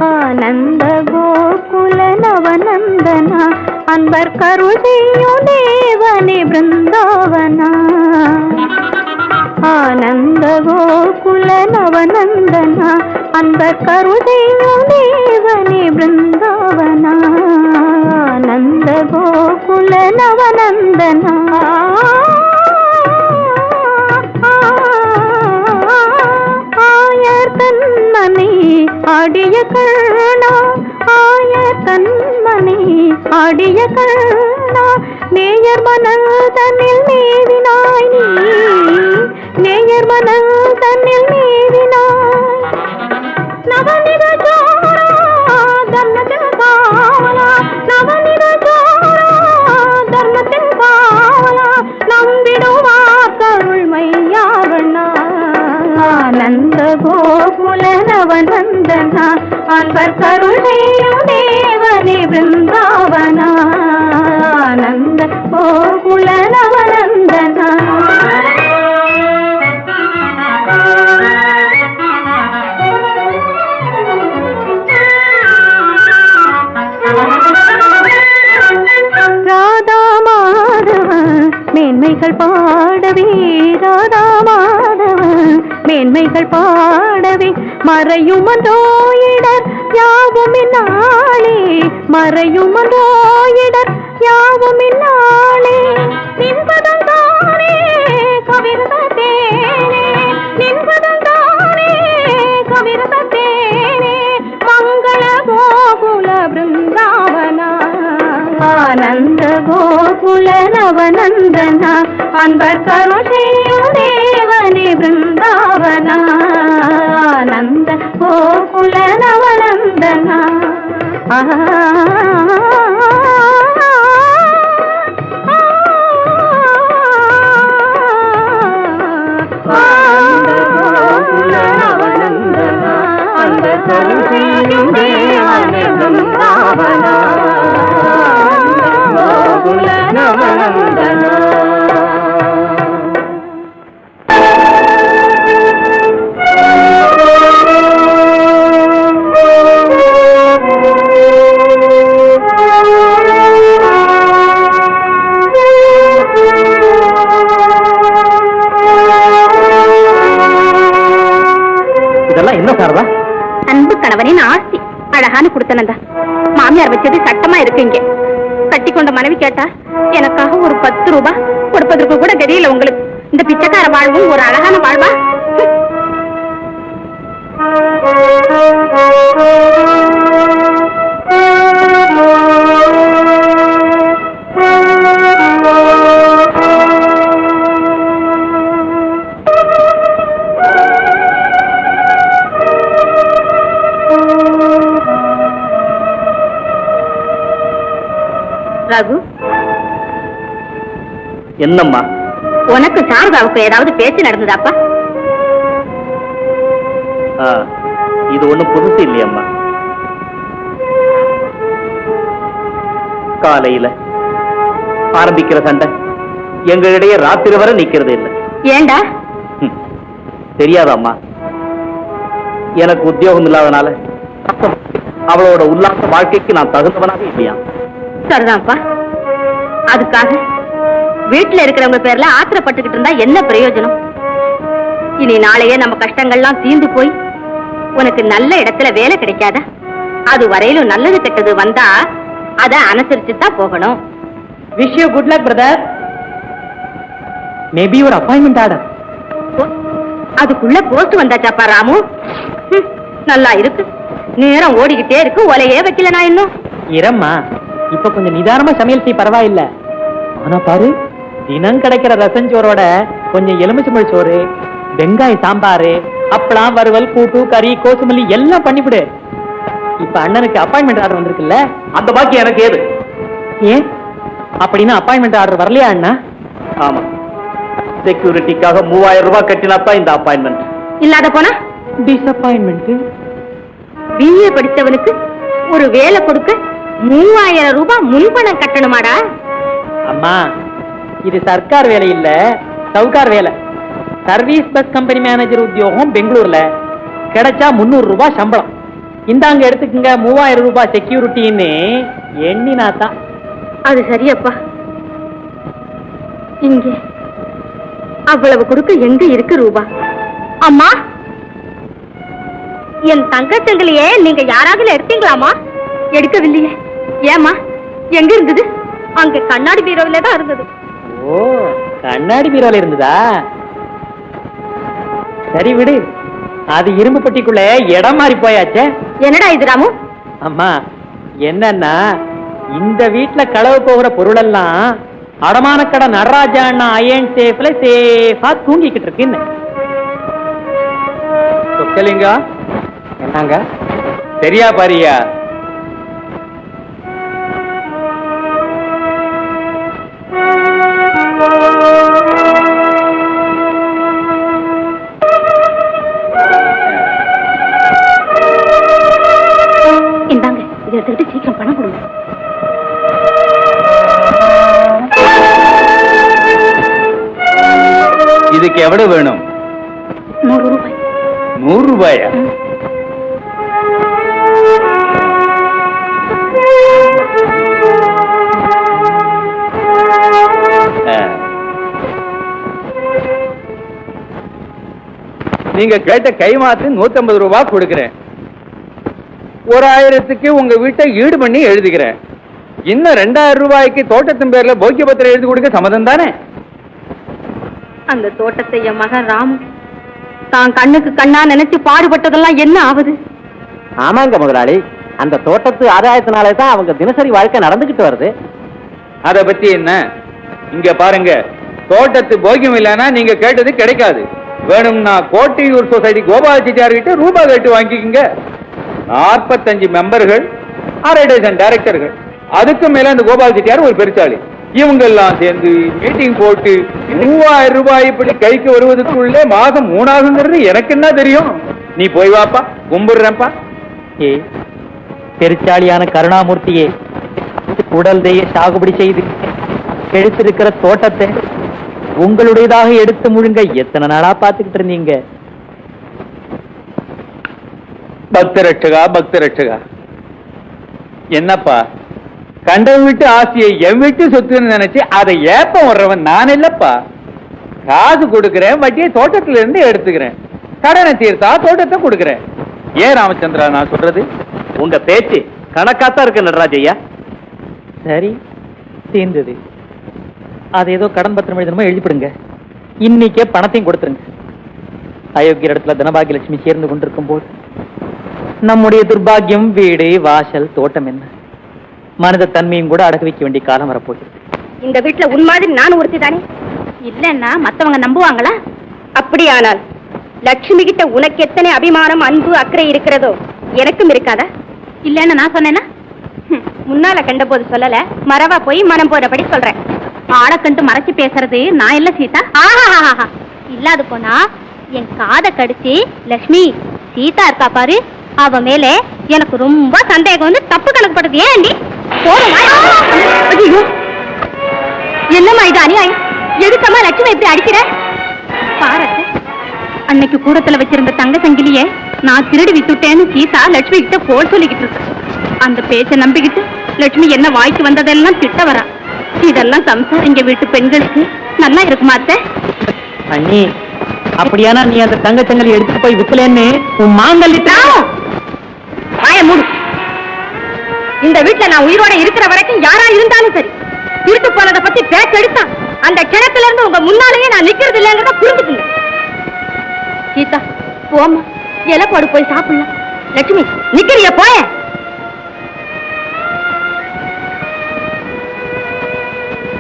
ஆனந்த கோகுல நவநந்தனா அன்பர் கருள் செய்யும் தேவனே பிருந்தாவனா. ஆனந்த கோகுல நவநந்தனா அன்பர் கருள் செய்யும் தேவனே பிருந்தாவனா. ஆனந்த கோகுல நவநந்தனா. ஆயர் தன்மனை ஆடிய கண்ணா, ஆயர் தன்மனை ஆடிய கண்ணா, நேயர் மனல் தன்னில் மேவினாய் நீ, நேயர் மனல் தன்னில் மேவினாய். நவநித ஜோரா தர்மத்தின் காவலா, நவநித ஜோரா தர்மத்தின் காவலா, நம்பிடுவா கருள் மையாவண்ணா. ஆனந்த கோகுல நவநந்தனா அன்பர் கருள் செய்யும் தேவனே பிருந்தாவனா. ஆனந்த கோகுல நவநந்தனா. ராதா மாதவ மேன்மைகள் பாடவே, ராதா மாதவ மேன்மைகள் பாடவே, மறையுமன்றோயிடர் யாவும் இந்நாளே, மறையுமன்றோயிடர் யாவும் இந்நாளே. நின்பதம் தானே கவிர்ந்த தேனே, நின்பதம் தானே கவிர்ந்த தேனே, மங்கள கோகுல பிருந்தாவனா. ஆனந்த கோகுல நவநந்தனா அன்பர் கருள் செய்யும் தேவனே பிருந்தாவனா. ஆனந்த கோகுல நவநந்தனா. ஆனந்த கோகுல நவநந்தனா அன்பர் கருள் செய்யும் தேவனே பிருந்தாவனா. கோகுல நவநந்தனா. இதெல்லாம் என்ன சாரதா? அன்பு கணவனின் ஆஸ்தி, அழகான குடுத்தனந்தா. மாமியார் வச்சது சட்டமா இருக்குங்க. கட்டிக்கொண்ட மனைவி கேட்டா எனக்காக ஒரு 10 ரூபாய் கொடுப்பதற்கு கூட தெரியல உங்களுக்கு. இந்த பிச்சைக்கார வாழ்வும் ஒரு அழகான வாழ்வா? ரகு, என்னம்மா? உனக்கு சாரதாவுக்கு ஏதாவது பேச்சு நடந்ததாப்பா? இது ஒண்ணும் புதுசு இல்லையம்மா. காலையில ஆரம்பிக்கிற சண்டை எங்களிடையே ராத்திரி வரை நிக்கிறது இல்லை. ஏண்டா? தெரியாதாம்மா, எனக்கு உத்தியோகம் இல்லாதனால அவளோட உல்லாச வாழ்க்கைக்கு நான் தகுந்தவனாக இல்லையா? சரிதான்ப்பா. அதுக்காக வீட்டுல இருக்கிறவங்க பேர்ல ஆத்திரப்பட்டுக்கிட்டு இருந்தா என்ன பிரயோஜனம்? இனி நாளையே நம்ம கஷ்டங்கள்லாம் தீர்ந்து போய் உனக்கு நல்ல இடத்துல வேலை கிடைக்காதா? அது வரையிலும் நல்லது கெட்டது வந்தா அத அனுசரிச்சுதான் போகணும். Wish you good luck brother. Maybe ஒரு அப்பாயின்மெண்ட் ஆர்டர். அதுக்குள்ள போஸ்ட் வந்தாச்சாப்பா ராமு? நல்லா இருக்கு. நேரம் ஓடிக்கிட்டே இருக்கு, ஒலையே வைக்கல நான் இன்னும். இரம்மா, இப்ப கொஞ்சம் நிதானமா சமையல் செய்ய பரவாயில்ல. ஆனா பாரு, தினம் கிடைக்கிற ரசஞ்சோரோட கொஞ்சம் எலுமிச்சம்பழ சோறு, வெங்காய சாம்பாரு, அப்பளம், வறுவல், கூட்டு, கறி, கோசுமல்லி எல்லாம் பண்ணிவிடு. இப்ப அண்ணனுக்கு அப்பாயின்மெண்ட் ஆர்டர் வந்திருக்குல்ல, அந்த பாக்கி எனக்கு ஏது? ஏன் அப்படின்னா அப்பாயின்மெண்ட் ஆர்டர் வரலையா அண்ணா? ஆமா, செக்யூரிட்டிக்காக 3000 ரூபாய் கட்டினாத்தான் இந்த அப்பாயின்மெண்ட். இல்லாத போனா டிசப்பாயின்மெண்ட். பிஏ படித்தவனுக்கு ஒரு வேலை கொடுக்க 3000 ரூபாய் முன்பணம் கட்டணுமாடா? அம்மா, இது சர்க்கார் வேலை இல்ல, சவுக்கார் வேலை. சர்வீஸ் பஸ் கம்பெனி மேனேஜர் உத்தியோகம் பெங்களூர்ல கிடைச்சா 300 ரூபாய் சம்பளம். இந்தாங்க எடுத்துக்குங்க 3000 ரூபாய் செக்யூரிட்டின்னு எண்ணினாதான். அது சரியப்பா. இங்கே அவ்வளவு கொடுக்க எங்க இருக்கு ரூபா? அம்மா, என் தங்கச்சங்கிலியே நீங்க யாராவது எடுத்தீங்களாமா? எடுக்கவில்லையே. ஏமா, எங்க இருந்தது? அங்க கண்ணாடி பீரோவில தான் இருந்தது. ஓ, கண்ணாடி பீரோல இருந்ததா? சரி விடு, அது இரும்பு பெட்டிக்குள்ள இடம் மாறி போயாச்சே. என்னடா இது ராமு? அம்மா, என்னன்னா இந்த வீட்டுல களவு போகிற பொருள் எல்லாம் அடமான கடை நடராஜா அண்ணா அயன் சேஃப்ல சேஃபா தூங்கிக்கிட்டு இருக்குன்னு. சொக்கலிங்க, என்னங்க சரியா பாரியா? இந்தாங்க, இதை எடுத்துக்கிட்டு சீக்கிரம் பணம் கொடுங்க. இதுக்கு எவ்வளவு வேணும்? 100 ரூபாய். 100 ரூபாயா? நீங்க கேட்ட கைமாத்து 150 ரூபாய் கொடுக்கிறேன். 1000க்கு உங்க வீட்டை ஈடு பண்ணி எழுதுகிறேன். இன்னும் 2000 ரூபாய்க்கு தோட்டத்தின் பேர்ல போக்கிய பத்திரம் எழுதி கொடுக்க சம்மதம் தானே? அந்த தோட்டத்தை என் மகன் ராமு தான் கண்ணுக்கு கண்ணா நினைச்சு பாடுபட்டதெல்லாம் என்ன ஆகுது? ஆமாங்க முதலாளி, அந்த தோட்டத்து ஆதாயத்தினாலே தான் அவங்க தினசரி வாழ்க்கை நடந்துகிட்டு வருது. அத பத்தி என்ன? இங்க பாருங்க, தோட்டத்து போக்கியம் இல்லைன்னா நீங்க கேட்டது கிடைக்காது. வேணும்னா கோட்டையூர் சொசைட்டி கோபால் செட்டியார் கிட்ட ரூபாய் கேட்டு வாங்கிக்கோங்க. 45 மெம்பர்கள், 1/2 டஜன் டைரக்டர்கள், அதுக்கு மேல அந்த கோபால் செட்டியார் ஒரு பெருச்சாளி. இவங்க எல்லாம் சேர்ந்து மீட்டிங் போட்டு 3000 ரூபாய் இப்படி கைக்கு வருவதற்குள்ளே மாதம் 3 ஆகுங்கிறது எனக்கு என்ன தெரியும்? நீ போய் வாப்பா, கும்பிடுறேன்ப்பா. ஏ பெருச்சாளியான கருணாமூர்த்தியே, உடல்தைய சாகுபடி செய்து கெடுத்திருக்கிற தோட்டத்தை உங்களுடையதாக எடுத்து முழுங்க எத்தனை நாளா பாத்துக்கிட்டு இருந்தீங்க? பக்தரட்சகா, பக்தரட்சகா, என்னப்பா கண்டவன் வீட்டு ஆசையை என் வீட்டு சொத்துன்னு நினைச்சு அதை ஏப்பம் வர்றவன் நான் இல்லப்பா. காசு கொடுக்கிறேன், வட்டியை தோட்டத்துல இருந்து எடுத்துக்கிறேன், கடனை தீர்த்தா தோட்டத்தை கொடுக்கிறேன். ஏன் ராமச்சந்திரா நான் சொல்றது? உங்க பேச்சு கணக்காத்தான் இருக்கு நடராஜையா. சரி, தீர்ந்தது. அது ஏதோ கடன் பத்திரம் எழுதணுமோ எழுதிப்படுங்க. இன்னைக்கே பணத்தையும் கொடுத்துருங்க. அயோக்கியர் இடத்துல தனபாகியலட்சுமி சேர்ந்து கொண்டிருக்கும் போது நம்முடைய துர்பாகியம் வீடு வாசல் தோட்டம் என்ன, மனித தன்மையும் கூட அடகு வைக்க வேண்டிய காலம் வரப்போகுது. இந்த வீட்டுல உன் மாதிரி நானும் ஒருத்தி தானே? இல்லன்னா மத்தவங்க நம்புவாங்களா? அப்படியானால் லட்சுமி கிட்ட உனக்கு எத்தனை அபிமானம், அன்பு, அக்கறை இருக்கிறதோ எனக்கும் இருக்காதா? இல்லன்னு நான் சொன்னேன்னா? முன்னால கண்ட போது சொல்லல, மறவா போய் மனம் போறபடி சொல்றேன். ஆளை கண்டு மறைச்சு பேசுறது நான் இல்ல சீதா. இல்லாது போனா என் காதை கடிச்சு லட்சுமி சீதா இருக்கா பாரு, அவ மேல எனக்கு ரொம்ப சந்தேகம் வந்து தப்பு கணக்கு படுது. ஏன் என்னம்மா இது அநியாயம்? எதுக்கம்மா லட்சுமி இப்படி அடிக்கிற? பாரத்து, அன்னைக்கு கூடத்துல வச்சிருந்த தங்க சங்கிலியே நான் திருடி வித்துட்டேன்னு சீதா லட்சுமி கிட்ட போல் சொல்லிக்கிட்டு இருக்கு. அந்த பேச்சை நம்பிக்கிட்டு லட்சுமி என்ன வாய்க்கு வந்ததெல்லாம் திட்ட வரா. இதெல்லாம் சம்சாரம் இங்க வீட்டு பெண்களுக்கு நல்லா இருக்குமா அத்தை? அண்ணி, அப்படியானா நீ அந்த தங்க சங்கிலி எடுத்துட்டு போய் விக்கலன்னு உன் மாங்கல் வாய மூடு. இந்த வீட்டுல நான் உயிரோட இருக்கிற வரைக்கும் யாரா இருந்தாலும் சரி, திருட்டு போனதை பத்தி பேச்சு எடுத்தா அந்த கிணத்துல இருந்து உங்க முன்னாலேயே நான் நிக்கிறது இல்லைங்கிறத புரிஞ்சுக்குங்க. கீதா போமா, இலப்பாடு போய் சாப்பிடலாம். லட்சுமி நிக்கிறிய போய.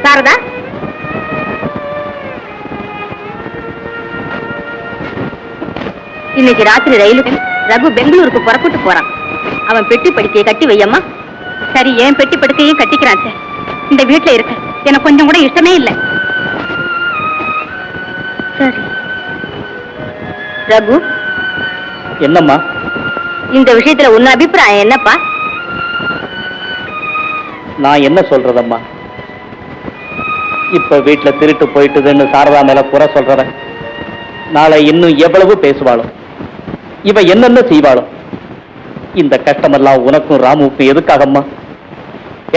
சாரதா, இன்னைக்கு ராத்திரி ரயிலுக்கு ரகு பெங்களூருக்கு புறப்பட்டு போறான். அவன் பெட்டி படுக்கையை கட்டி வையம்மா. சரி, ஏன் பெட்டி படுக்கையும் கட்டிக்கிறான். இந்த வீட்டுல இருக்க எனக்கு கொஞ்சம் கூட இஷ்டமே இல்லை. சரி ரகு. என்னம்மா இந்த விஷயத்துல உன் அபிப்பிராயம் என்னப்பா? நான் என்ன சொல்றதம்மா? இப்ப வீட்டுல திருட்டு போயிட்டுதுன்னு சாரதா மேல குறை சொல்றவன் நாளை இன்னும் எவ்வளவு பேசுவாளோ, இவ என்னென்ன செய்வாளோ. இந்த கஷ்டமெல்லாம் உனக்கும் ராமுக்கும் எதுக்காகம்மா?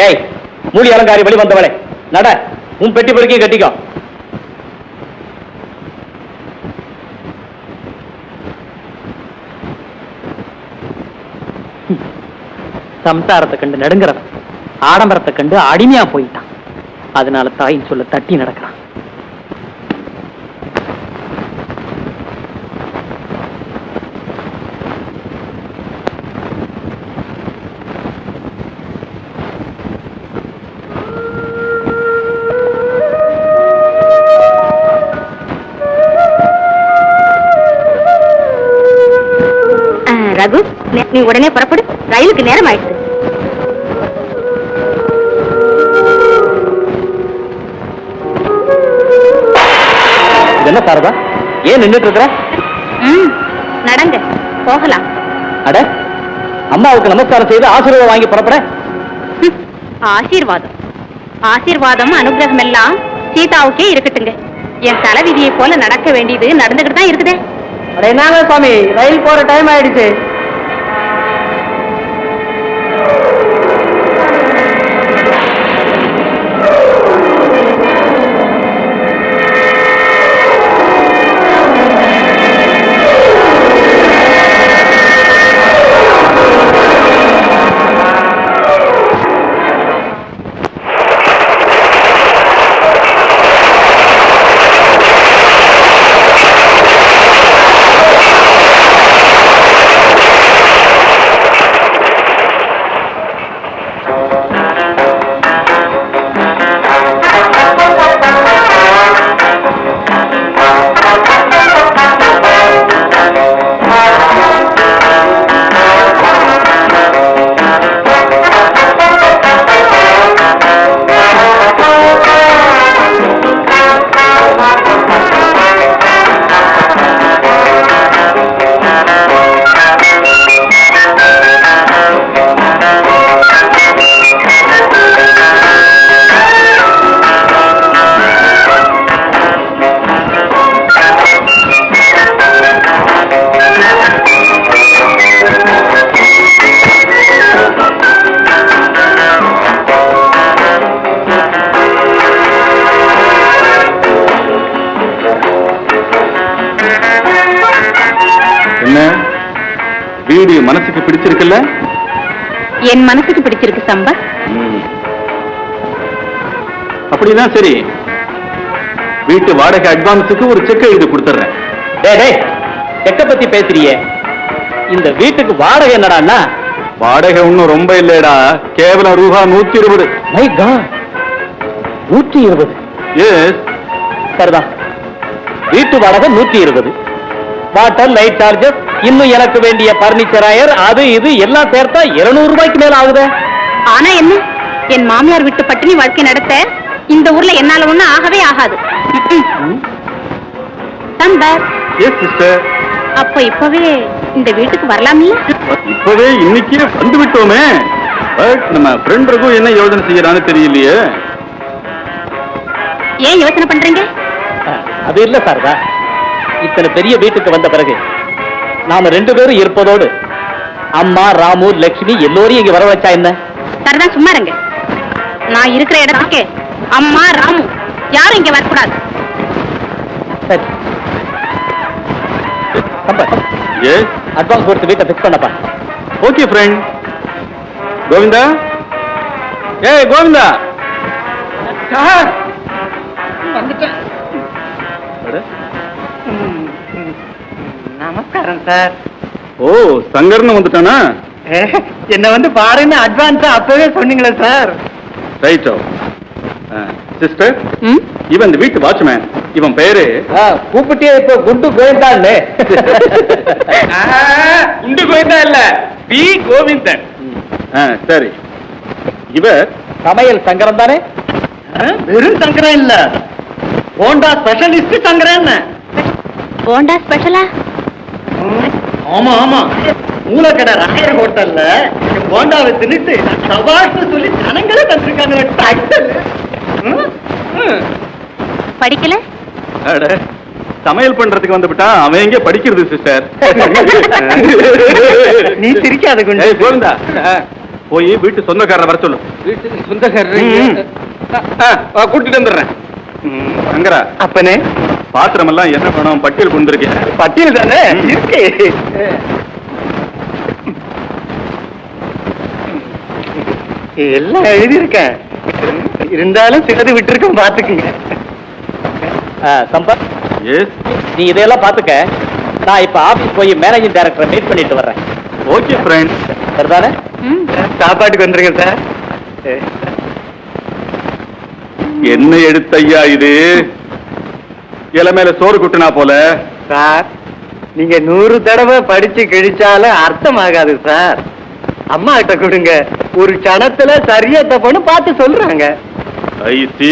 ஏய், மூலி அலங்காரி வெளி வந்தவளே, நட, உன் பெட்டி பொறுக்கி கட்டிக்கோ. சம்சாரத்தை கண்டு நடுங்கிறவன் ஆடம்பரத்தை கண்டு அடிமையா போயிட்டான். அதனால தாயின் சொல்ல தட்டி நடக்கிறான். ரகு, நீ உடனே புறப்படு, ரயிலுக்கு நேரம் ஆயிடுச்சு. என்ன சாரதா, ஏன் நின்றுட்டு இருக்கிற? நடங்க, போகலாம். அட, அம்மாவுக்கு நமஸ்காரம் செய்து ஆசீர்வாதம் வாங்கி புறப்பட. ஆசீர்வாதம் ஆசீர்வாதம் அனுகிரகம் எல்லாம் சீதாவுக்கே இருக்கட்டுங்க. என் தலைவிதியை போல நடக்க வேண்டியது நடந்துகிட்டு தான் இருக்குதே. என்னங்க சுவாமி, ரயில் போற டைம் ஆயிடுச்சு. வீடு மனசுக்கு பிடிச்சிருக்குல்ல? என் மனசுக்கு பிடிச்சிருக்கு சம்பா. அப்படிதான் சரி, வீட்டு வாடகை அட்வான்ஸுக்கு ஒரு செக் எழுதி கொடுத்துறேன். செக்க பத்தி பேசுறியே, இந்த வீட்டுக்கு வாடகை என்னடா? வாடகை ஒன்னும் ரொம்ப இல்லடா, கேவலம் ரூபா 120. 120? எஸ், சரிதான். வீட்டு வாடகை 120. வாட்டர், லைட் சார்ஜஸ், இன்னும் எனக்கு வேண்டிய பர்னிச்சர் ஆயர், அது இது எல்லாம் சேர்த்தா 200 ரூபாய்க்கு மேல ஆகுது. ஆனா என்ன, என் மாமியார் விட்டு பட்டினி வாழ்க்கை நடத்த இந்த ஊர்ல என்னால ஒண்ணு ஆகவே ஆகாது. Yes sister. அப்ப இப்பவே இந்த வீட்டுக்கு வரலாம் இல்ல? இப்பவே இன்னைக்கே வந்து விட்டோமே. பட் நம்ம ஃப்ரெண்ட் ரகு என்ன யோசனை செய்யறான்னு தெரியலையே. ஏன் யோசனை பண்றீங்க? அது இல்ல சாரதா, இத்தனை பெரிய வீட்டுக்கு வந்த பிறகு நாம 2 பேரும் இருப்பதோடு அம்மா, ராமு, லட்சுமி எல்லோரையும் இங்க வர வச்சா என்ன? சரிதான், சும்மா இருங்க. நான் இருக்கிற இடத்துக்கு அம்மா, ராமு யாரும் இங்க வரக்கூடாது. சரி, அட்வான்ஸ் கொடுத்து வீட்டை பிக்ஸ் பண்ணப்பா. Okay friend. கோவிந்தா, ஏய் கோவிந்தா. நமஸ்காரம் சார். ஓ, சங்கர்னு வந்துட்டானா? என்ன வந்து பாருன்னு அட்வான்ஸா அப்பவே சொன்னீங்களே சார். ரைட். சிஸ்டர், இவன் இந்த வீட்டு வாட்ச்மேன். இவன் பேரு கூப்பிட்டே இப்ப குண்டு கோவிந்தான்னு. குண்டு கோவிந்தா இல்ல, பி கோவிந்தன். சரி, இவர் சமையல் சங்கரம் தானே? வெறும் சங்கரம் இல்ல, போண்டா ஸ்பெஷலிஸ்ட் சங்கரம். போண்டா ஸ்பெஷலா? ஆமா ஆமா, மூலக்கடை ராயர் ஹோட்டல்ல போண்டாவை தின்னுட்டு சபாஷ்னு சொல்லி ஜனங்களே தந்திருக்காங்க. படிக்கல? சமையல் பண்றதுக்கு வந்து விட்டா அவன் எங்க படிக்கிறது சிஸ்டர். நீ சிரிக்காத குண்டு. கோவிந்தா, போய் வீட்டு சொந்தக்காரரை வர சொல்லு. வீட்டுக்கு சொந்தக்காரர் கூட்டிட்டு வந்துடுறேன். அங்கரா அப்பனே, பாத்திரம் எல்லாம் என்ன வேணும் பட்டியல் கொண்டு இருக்கேன். பட்டியல் தானே இருக்கு. எல்லாம் எழுதியிருக்கேன், இருந்தாலும் சிலது விட்டுருக்கேன், பாத்துக்குங்க. சம்பத், எஸ், நீ இதையெல்லாம் பாத்துக்க. நான் இப்ப ஆபீஸ் போய் மேனேஜிங் டைரக்டரை மீட் பண்ணிட்டு வர்றேன். Okay friend. சரிதானே? சாப்பாட்டுக்கு வந்துருங்க சார். என்ன எடுத்தையா இது? இலை மேல சோறு குட்டுனா போல. சார், நீங்க 100 தடவை படிச்சு கிழிச்சாலும் அர்த்தம் ஆகாது சார். அம்மா கிட்ட கொடுங்க, ஒரு கணத்துல சரியா தப்புன்னு பார்த்து சொல்றாங்க. ஐ சி.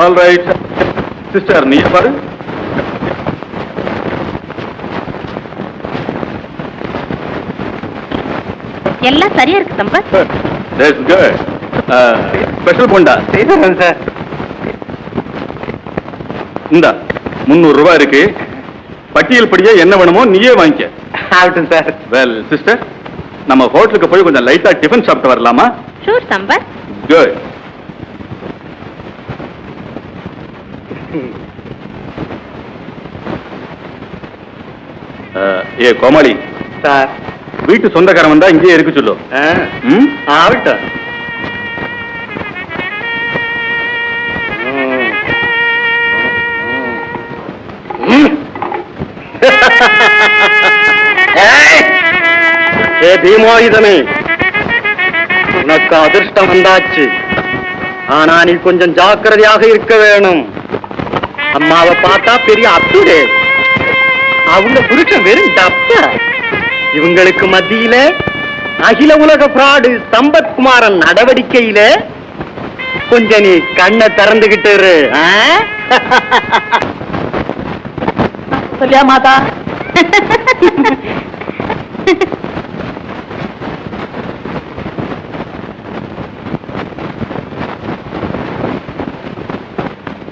ஆல் ரைட் சிஸ்டர், நீ பாரு. எல்லாம் சரியா இருக்கு Sampath. That's good. Special bonda செய்தேன் சார். இந்தா 300 ரூபாய் இருக்கு. பட்டியல் படியா என்ன வேணுமோ நீயே வாங்கிக்க. ஆகட்டும் சார். வெல் சிஸ்டர், நம்ம ஹோட்டலுக்கு போய் கொஞ்சம் லைட்டா டிஃபன் சாப்பிட்டு வரலாமா? ஷூர் சம்பத். குட். ஏ கோமாளி, சார், வீட்டு சொந்தக்காரன் வந்தா இங்கேயே இருக்க சொல்லு. ம்? ஆகட்டும். ஏ பீமாயுதமே, உனக்கு அதிர்ஷ்டம் வந்தாச்சு. ஆனா நீ கொஞ்சம் ஜாக்கிரதையாக இருக்க வேணும். அம்மாவை பார்த்தா பெரிய அத்துடே, அவங்க புருஷன் வெறும் டப்ப. இவங்களுக்கு மத்தியில அகில உலக பிராடு சம்பத் குமாரன் நடவடிக்கையில கொஞ்சம் நீ கண்ணை திறந்துகிட்டு இரு. சொல்லியா மாதா?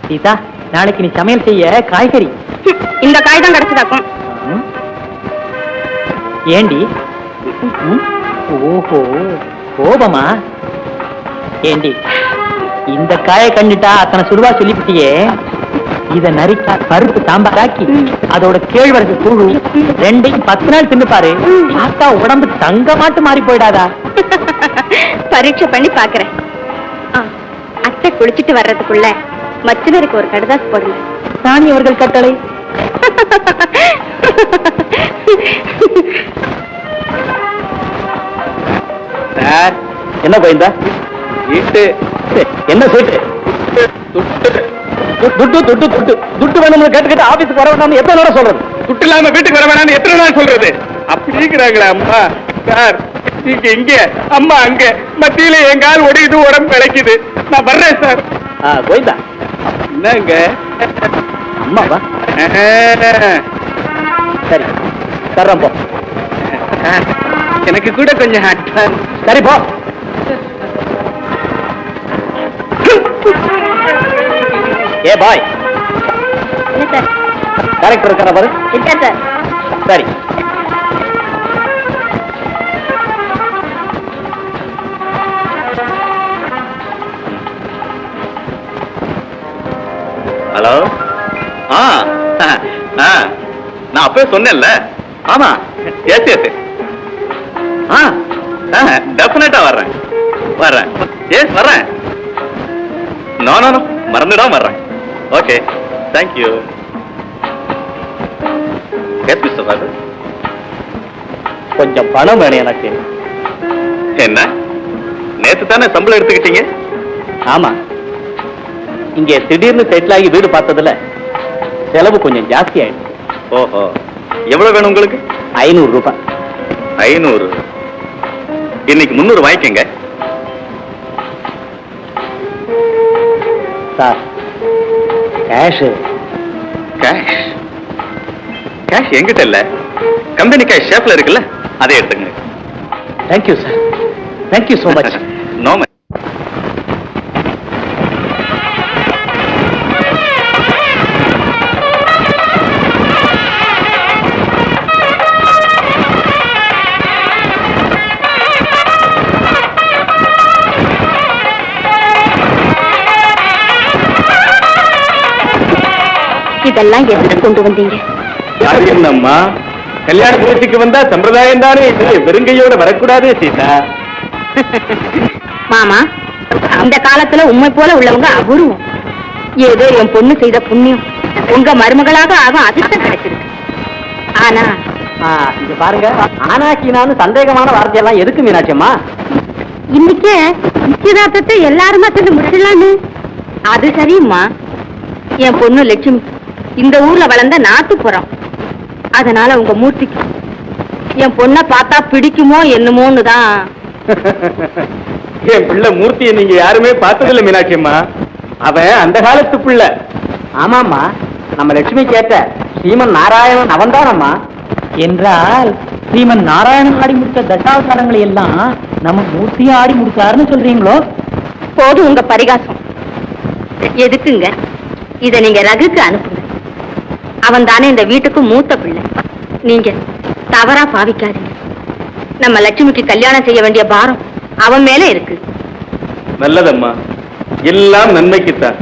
சீதா, நாளைக்கு நீ சமையல் செய்ய காய்கறி இந்த காய் தான் கிடைச்சதாக்கும். ஏண்டி? ஓஹோ, கோபமா? ஏண்டி, இந்த காயை கண்டுட்டா அத்தனை சுடுவா சொல்லிவிட்டியே. இத நரிக்கா பருப்பு சாம்பாராக்கி அதோட கேழ்வரகு கூழு ரெண்டையும் 10 நாள் தின்னு பாரு. பார்த்தா உடம்பு தங்க மாட்டு மாறி போயிடாதா? பரீட்சை பண்ணி பாக்குறேன். அத்தை குளிச்சிட்டு வர்றதுக்குள்ள மச்சினருக்கு ஒரு கடுதாஸ் போடுங்க. சாமி அவர்கள் கட்டளை. சார், என்ன போயிருந்தா? வீட்டு என்ன சீட்டு? துட்டு துட்டு துட்டு துட்டு வேணும்னு கேட்டு ஆபீஸுக்கு வர வேணாம்னு எத்தனை நேரம் சொல்றது? துட்டு இல்லாம வீட்டுக்கு வர வேணாம்னு எத்தனை நாள் சொல்றது? அப்படி இருக்கிறாங்களா அம்மா? சார், நீங்க இங்க, அம்மா அங்க, மத்தியில என் கால் ஒடியுது, உடம்பு பிழைக்குது. நான் வர்றேன் சார். கோயிந்தா, என்னங்க அம்மாவா? சரி, தர்றேன் போ. எனக்கு கூட கொஞ்சம் அட்வான்ஸ். சரி போ. ஏ பாய், என்ன சார்? டைரக்டர் இருக்காரா பாரு. இருக்கார் சார். சரி. ஹலோ. நான் அப்பவே சொன்னேன்ல. ஆமா, எஸ் எஸ். டெஃபினட்டா வர்றேன் வர்றேன். எஸ் வர்றேன். நோ நோ நோ, மறந்துடாம வர்றேன். Okay, thank you. S mister Raju. கொஞ்சம் பணம் வேணும் எனக்கு. என்ன, நேத்து தானே சம்பளம் எடுத்துக்கிட்டீங்க? ஆமா, இங்கே திடீர்னு செட்டில் ஆகி வீடு பார்த்ததுல செலவு கொஞ்சம் ஜாஸ்தி ஆயிடுச்சு. ஓஹோ, எவ்வளவு வேணும் உங்களுக்கு? 500 ரூபாய். 500. இன்னைக்கு 300 வாங்கிக்கங்க. Sir, cash cash? கேஷ் எங்கிட்ட இல்ல. கம்பெனி கேஷ் ஷேப்ல இருக்குல்ல, அதை எடுத்துங்க. Thank you sir, thank you so much. No. இதெல்லாம் எதுக்கு கொண்டு வந்தீங்க? அது என்னம்மா, கல்யாண பேச்சுக்கு வந்தா சம்பிரதாயம் தானே இது, வெறுங்கையோட வரக்கூடாது சீதா. மாமா, இந்த காலத்துல உண்மை போல உள்ளவங்க அபூர்வம். ஏதோ என் பொண்ணு செய்த புண்ணியம் உங்க மருமகளாக ஆகும் அதிர்ஷ்டம் கிடைச்சிருக்கு. ஆனா இங்க பாருங்க, ஆனாக்கினான்னு சந்தேகமான வார்த்தையெல்லாம் எதுக்கு மீனாட்சி அம்மா? இன்னைக்கே நிச்சயதார்த்தத்தை எல்லாருமா சேர்ந்து முடிச்சிடலான்னு. அது சரிம்மா, என் பொண்ணு லட்சுமி இந்த ஊர்ல வளர்ந்த நாட்டுப்புறம். அதனால உங்க மூர்த்திக்கு என் பொண்ணை பார்த்தா பிடிக்குமோ என்னமோன்னு தான். என் பிள்ளை மூர்த்தியை நீங்க யாருமே பார்த்ததில்லை மீனாட்சி அம்மா. அவன் அந்த காலத்து பிள்ளை. ஆமாம்மா, நம்ம லட்சுமி கேட்ட ஸ்ரீமன் நாராயணன் அவன்தானம்மா. என்றால் ஸ்ரீமன் நாராயணன் ஆடி முடிச்ச தசாவதாரங்களை எல்லாம் நம்ம மூர்த்தியா ஆடி முடிச்சாருன்னு சொல்றீங்களோ? போதும் உங்க பரிகாசம். எதுக்குங்க? இத நீங்க ரகுக்கு அனுப்புங்க. அவன் தானே இந்த வீட்டுக்கு மூத்த பிள்ளை. நீங்க தவறா பாவிக்காதீங்க. நம்ம லட்சுமிக்கு கல்யாணம் செய்ய வேண்டிய பாரம் அவன் மேல இருக்கு. நல்லதம்மா, எல்லாம் நன்மைக்குத்தான்.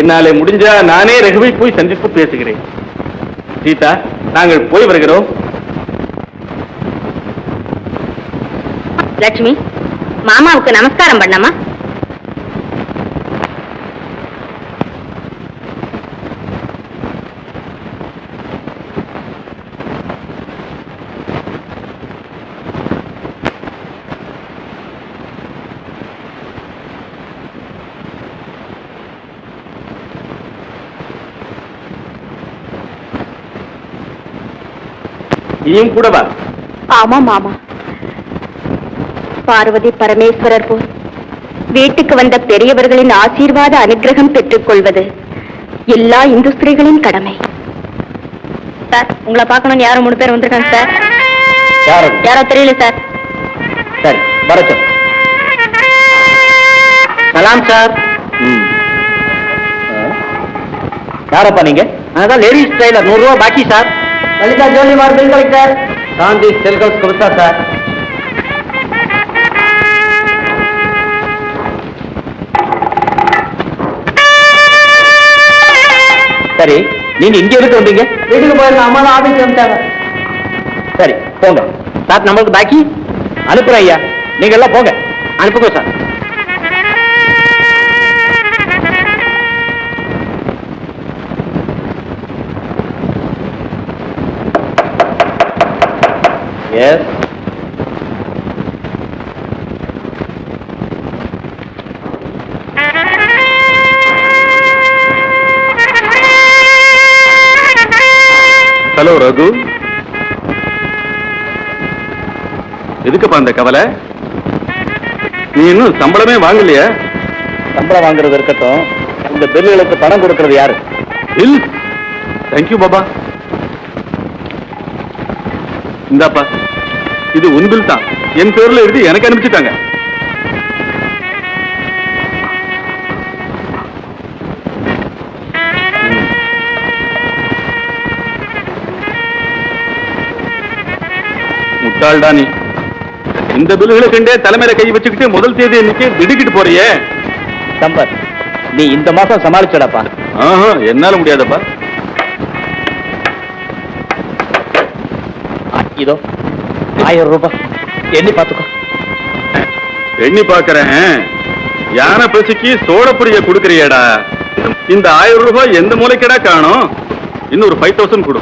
என்னாலே முடிஞ்சா நானே ரகுவை போய் சந்தித்து பேசுகிறேன். சீதா, நாங்கள் போய் வருகிறோம். லட்சுமி, மாமாவுக்கு நமஸ்காரம் பண்ணமா. நீயும் கூட வா. ஆமா மாமா, பார்வதி பரமேஸ்வரர் போல் வீட்டுக்கு வந்த பெரியவர்களின் ஆசீர்வாத அனுகிரகம் பெற்றுக் கொள்வது எல்லா இந்து ஸ்திரீகளின் கடமை. சார், உங்களை பார்க்கணும்னு யாரும் 3 பேர் வந்திருக்காங்க சார். யாரோ தெரியல சார். சரி, வரட்டும். சலாம் சார். யாரப்பா நீங்க? அதான் லேடிஸ் டைலர், 100 ரூபாய் பாக்கி சார். லலிதா ஜோலி மார் பில் கலெக்டர். காந்தி செல்கல்ஸ் கொடுத்தா சார். சரி, நீங்க இங்க எதுக்கு வந்தீங்க? வீட்டுக்கு போயிருந்தோம், அம்மா தான் ஆபீஸ் வந்துட்டாங்க. சரி, போங்க சார். நம்மளுக்கு பாக்கி அனுப்புறேன் ஐயா. நீங்க எல்லாம் போங்க, அனுப்புங்க சார். எஸ். ஹலோ ரகு, எதுக்குப்பா அந்த கவலை? நீ இன்னும் சம்பளமே வாங்கலையா? சம்பளம் வாங்குறது இருக்கட்டும், இந்த பில்லுகளுக்கு பணம் கொடுக்கறது யாரு? பில்? தேங்க்யூ பாபா. இந்தாப்பா, இது உன் பில் தான். என் பேர்ல எழுதி எனக்கு அனுப்பிச்சுட்டாங்க. முட்டாள்டா நீ. இந்த பில்லுகளை கண்டே தலைமையில கை வச்சுக்கிட்டு முதல் தேதி இன்னைக்கு திடுக்கிட்டு போறியே. சம்பத், நீ இந்த மாசம் சமாளிச்சடாப்பா. என்னால முடியாதப்பா. இதோ 1000 ரூபாய் எண்ணி பாத்துக்கோ. எண்ணி பாக்குறேன். யானை பசிக்கு சோடப்புரிய கொடுக்கறியடா. இந்த 1000 ரூபாய் எந்த மூலைக்கடா காணும்? இன்னொரு 5000 கொடு.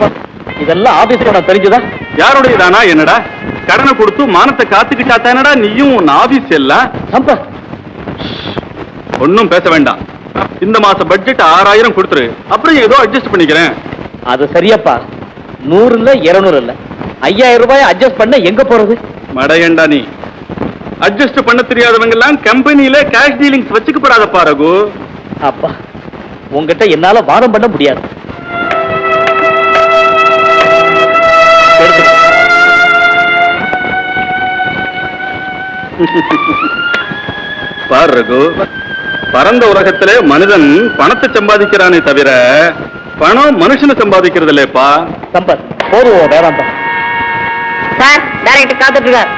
இதெல்லாம் ஆபீஸ்ல தெரிஞ்சுதா? யாருடைய தானா? என்னடா கடனை கொடுத்து மானத்தை காத்துக்கிட்டா தானடா நீயும் உன் ஆபீஸ் எல்லாம். சம்பத், ஒன்னும் பேச வேண்டாம். இந்த மாச பட்ஜெட் 6000 கொடுத்துரு, அப்புறம் ஏதோ அட்ஜஸ்ட் பண்ணிக்கிறேன். அது சரியப்பா. 100 இல்ல 200 இல்ல, 5000 ரூபாய் அட்ஜஸ்ட் பண்ண எங்க போறது? மடையண்டா நீ. அட்ஜஸ்ட் பண்ண தெரியாதவங்க எல்லாம் கம்பெனியில கேஷ் டீலிங்ஸ் வச்சுக்கப்படாதப்பா ரகு. அப்பா, உங்ககிட்ட என்னால வாதம் பண்ண முடியாது. பார் ரகு, பரந்த உலகத்திலே மனிதன் பணத்தை சம்பாதிக்கிறானே தவிர பணம் மனுஷனை சம்பாதிக்கிறது இல்லப்பா. சம்பத், போதும் வேதாந்தா. சார், டைரக்டர் காத்துட்டு இருக்கார்.